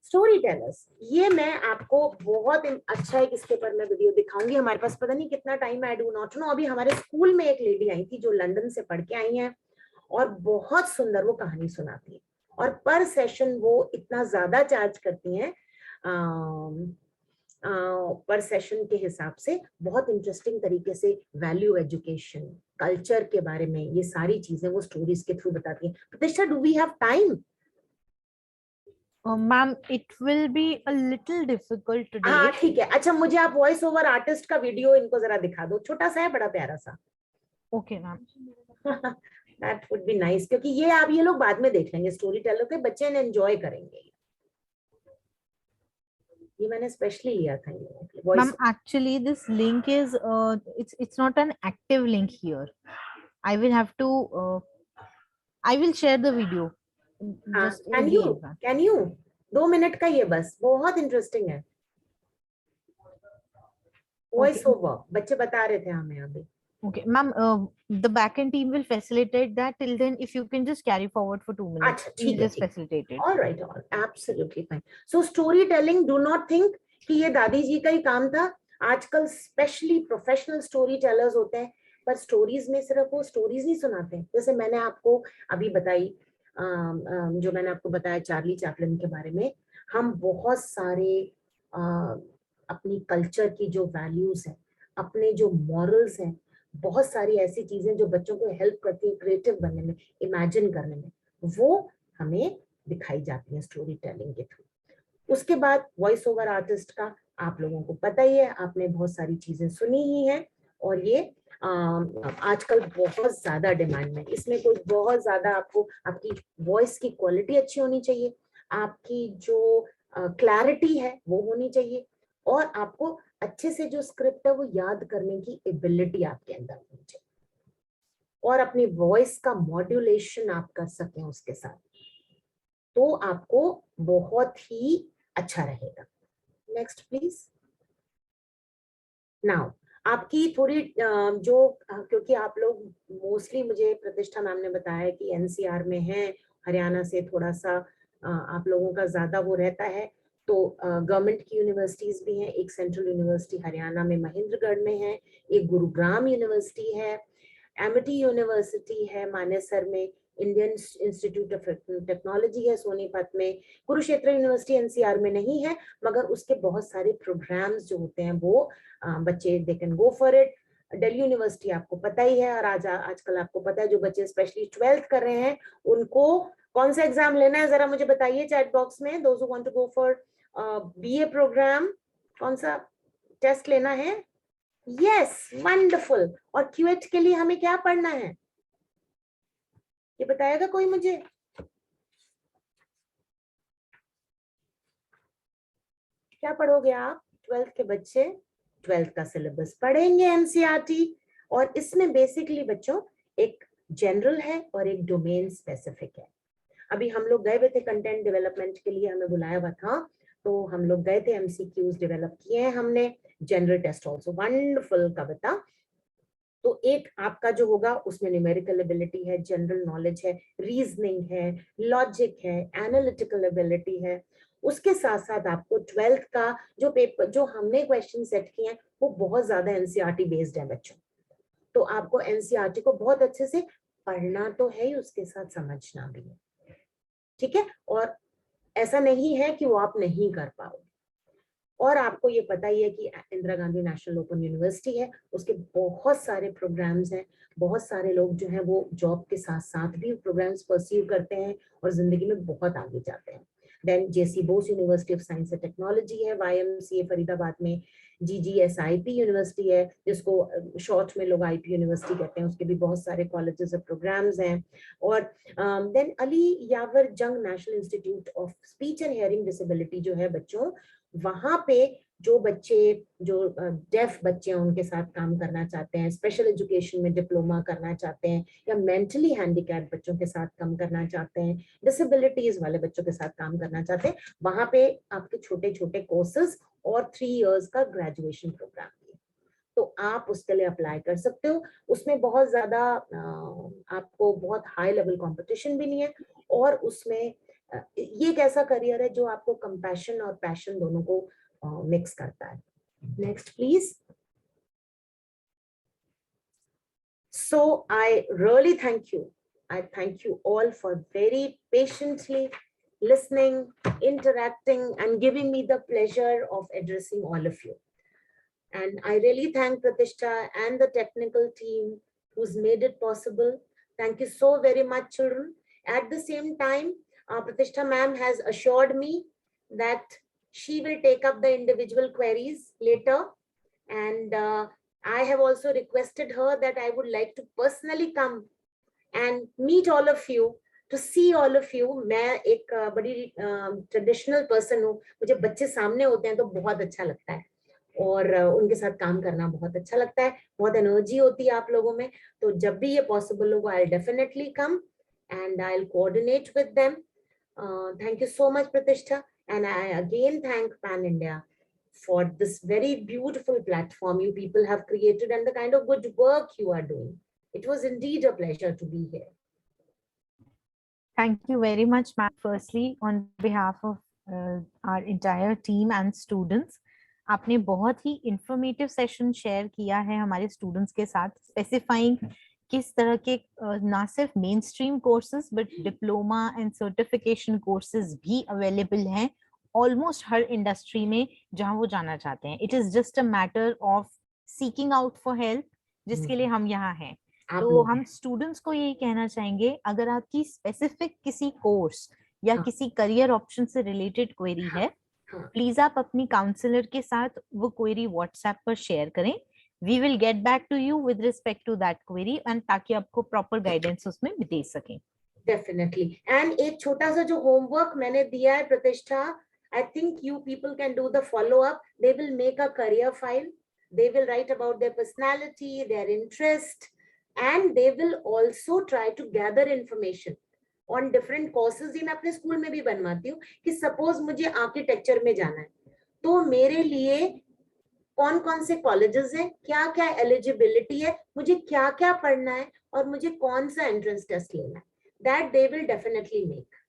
story tellers. ये मैं आपको बहुत अच्छा एक इसके ऊपर मैं वीडियो दिखाऊंगी, हमारे पास पता नहीं कितना time, I do not know. अभी हमारे स्कूल में एक लेडी आई थी जो लंदन से पढ़ के आई है और बहुत सुंदर वो कहानी सुनाती है, और पर सेशन वो इतना ज्यादा चार्ज करती हैं पर सेशन के हिसाब से, बहुत इंटरेस्टिंग तरीके से वैल्यू एजुकेशन, कल्चर के बारे में, ये सारी चीजें वो स्टोरीज के थ्रू बताती है। Pratishtha, do we have time? Ma'am it will be a little difficult today. हाँ ठीक है, अच्छा मुझे आप वॉइस ओवर आर्टिस्ट का वीडियो इनको जरा दिखा दो, छोटा सा है बड़ा प्यारा सा। Okay ma'am. That would be nice, क्योंकि ये आप ये लोग बाद में देख लेंगे, स्टोरी टेलर के बच्चे ने एंजॉय करेंगे। ये मैंने स्पेशली लिया था ma'am actually this link is it's not an active link here. I will have to I will share the video. Just can give you me a minute. Can you 2 minute का, ये बस बहुत interesting है, voice over बच्चे बता रहे थे हमें अभी। Okay, ma'am, the backend team will facilitate that. Till then, if you can just carry forward for 2 minutes, अच्छा we'll ठीक है, just facilitate it. all right, absolutely fine. So story telling, do not think कि ये दादी जी का ही काम था। आजकल स्पेशली प्रोफेशनल स्टोरी टेलर्स होते हैं, पर स्टोरीज में सिर्फ वो स्टोरीज नहीं सुनाते हैं। जैसे मैंने आपको अभी बताई, जो मैंने आपको बताया चार्ली चैपलिन के बारे में, हम बहुत सारे अपनी कल्चर की जो वैल्यूज हैं, अपने जो मॉरल्स हैं, बहुत सारी ऐसी चीजें जो बच्चों को हेल्प करती है क्रिएटिव बनने में, इमेजिन करने में, वो हमें दिखाई जाती है स्टोरी टेलिंग के थ्रू। उसके बाद वॉइस ओवर आर्टिस्ट का आप लोगों को पता ही है, आपने बहुत सारी चीजें सुनी ही हैं, और ये आजकल बहुत ज्यादा डिमांड में। इसमें कोई बहुत ज्यादा आपको, आपकी वॉइस की क्वालिटी अच्छी होनी चाहिए, आपकी जो क्लैरिटी है वो होनी चाहिए, और आपको अच्छे से जो स्क्रिप्ट है वो याद करने की एबिलिटी आपके अंदर होनी चाहिए, और अपनी वॉइस का मॉड्यूलेशन आप कर सकें उसके साथ, तो आपको बहुत ही अच्छा रहेगा। Next please. नाउ आपकी थोड़ी जो, क्योंकि आप लोग मोस्टली, मुझे प्रतिष्ठा मैम ने बताया कि एनसीआर में है, हरियाणा से थोड़ा सा आप लोगों का ज्यादा वो रहता है, तो गवर्नमेंट की यूनिवर्सिटीज भी हैं। एक सेंट्रल यूनिवर्सिटी हरियाणा में महेंद्रगढ़ में है, एक गुरुग्राम यूनिवर्सिटी है, एमिटी यूनिवर्सिटी है मानेसर में, इंडियन इंस्टीट्यूट ऑफ टेक्नोलॉजी है सोनीपत में, कुरुक्षेत्र यूनिवर्सिटी एनसीआर में नहीं है, मगर उसके बहुत सारे प्रोग्राम्स जो होते हैं वो बच्चे they can go for it. Delhi university आपको पता ही है, और आजकल आपको पता है जो बच्चे स्पेशली 12th कर रहे हैं उनको कौन सा एग्जाम लेना है, जरा मुझे बताइए चैट बॉक्स में। Those who want to go for BA program, कौन सा टेस्ट लेना है? Yes, wonderful. और क्यूएट के लिए हमें क्या पढ़ना है, ये बताएगा कोई मुझे? क्या पढ़ोगे आप 12th के बच्चे? 12th का सिलेबस पढ़ेंगे एनसीईआरटी, और इसमें बेसिकली बच्चों एक जनरल है और एक डोमेन स्पेसिफिक है। अभी हम लोग गए हुए थे कंटेंट डेवलपमेंट के लिए, हमें बुलाया हुआ था, तो हम लोग गए थे, एमसीक्यूज डेवलप किए हैं हमने, जनरल टेस्ट ऑल्सो, वंडरफुल कविता। तो एक आपका जो होगा उसमें न्यूमेरिकल एबिलिटी है, जनरल नॉलेज है, रीजनिंग है, लॉजिक है, एनालिटिकल एबिलिटी है। उसके साथ साथ आपको 12th का जो पेपर, जो हमने क्वेश्चन सेट किए हैं वो बहुत ज्यादा एनसीईआरटी बेस्ड है बच्चों, तो आपको एनसीईआरटी को बहुत अच्छे से पढ़ना तो है ही, उसके साथ समझना भी है, ठीक है। और ऐसा नहीं है कि वो आप नहीं कर पाओगे। और आपको ये पता ही है कि Indira Gandhi national open university है, उसके बहुत सारे प्रोग्राम्स हैं, बहुत सारे लोग जो हैं वो जॉब के साथ साथ भी प्रोग्राम्स परस्यू करते हैं और जिंदगी में बहुत आगे जाते हैं। Then JC Bose university of science and technology है वाईएमसीए फरीदाबाद में, जीजीएसआईपी यूनिवर्सिटी है जिसको शॉर्ट में लोग आईपी यूनिवर्सिटी कहते हैं, उसके भी बहुत सारे कॉलेजेस और प्रोग्राम्स हैं। और देन अली यावर जंग national institute of speech and hearing disability जो है बच्चों, वहां पे जो बच्चे जो डेफ बच्चे हैं उनके साथ काम करना चाहते हैं, स्पेशल एजुकेशन में डिप्लोमा करना चाहते हैं, या मेंटली हैंडीकैप बच्चों के साथ काम करना चाहते हैं, डिसेबिलिटीज वाले बच्चों के साथ काम करना चाहते हैं, वहां पे आपके छोटे छोटे कोर्सेज और 3 इयर्स का ग्रेजुएशन प्रोग्राम है, तो आप उसके लिए अप्लाई कर सकते हो। उसमें बहुत ज्यादा आपको बहुत हाई लेवल कंपटीशन भी नहीं है, और उसमें ये एक ऐसा करियर है जो आपको कंपैशन और पैशन दोनों को मिक्स करता है। Next please. So I really thank you. I thank you all for very patiently listening, interacting, and giving me the pleasure of addressing all of you. And I really thank Pratishtha and the technical team who's made it possible. Thank you so very much, children. At the same time, Pratishtha ma'am has assured me that she will take up the individual queries later. And I have also requested her that I would like to personally come and meet all of you, to see all of you. मैं एक बड़ी traditional person हूँ, मुझे बच्चे सामने होते हैं तो बहुत अच्छा लगता है, और उनके साथ काम करना बहुत अच्छा लगता है, बहुत एनर्जी होती है आप लोगों में। तो जब भी ये पॉसिबल होगा I will definitely come and I will coordinate with them. Thank you so much प्रतिष्ठा, and I again thank Pan India for this very beautiful platform you people have created and the kind of good work you are doing. It was indeed a pleasure to be here. Thank you very much, ma'am. Firstly, on behalf of our entire team and students, आपने बहुत ही informative session share किया है हमारे students के साथ, specifying किस तरह के ना सिर्फ main stream courses but diploma and certification courses भी अवेलेबल हैं ऑलमोस्ट हर इंडस्ट्री में जहां वो जाना चाहते हैं. It is just a matter of seeking out for help, जिसके लिए हम यहाँ हैं. तो हम स्टूडेंट्स को यही कहना चाहेंगे, अगर आपकी स्पेसिफिक किसी कोर्स या किसी करियर ऑप्शन से रिलेटेड क्वेरी है, प्लीज आप अपनी काउंसलर के साथ वो क्वेरी व्हाट्सएप पर शेयर करें. We will get back to you with respect to that query, and ताकि आपको प्रॉपर गाइडेंस उसमें दे सकें. डेफिनेटली. एंड एक छोटा सा जो होमवर्क मैंने दिया है प्रतिष्ठा, I think you people can do the follow-up. They will make a career file. They will write about their personality, their interest, and they will also try to gather information on different courses. मैं अपने school में भी बनवाती हूँ कि suppose मुझे architecture में जाना है, तो मेरे लिए कौन कौन से कॉलेजेस हैं, क्या क्या एलिजिबिलिटी है, मुझे क्या क्या पढ़ना है, और मुझे कौन सा एंट्रेंस टेस्ट लेना है. That they will definitely make.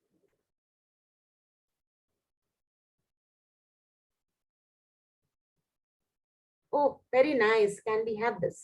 Oh, very nice. Can we have this?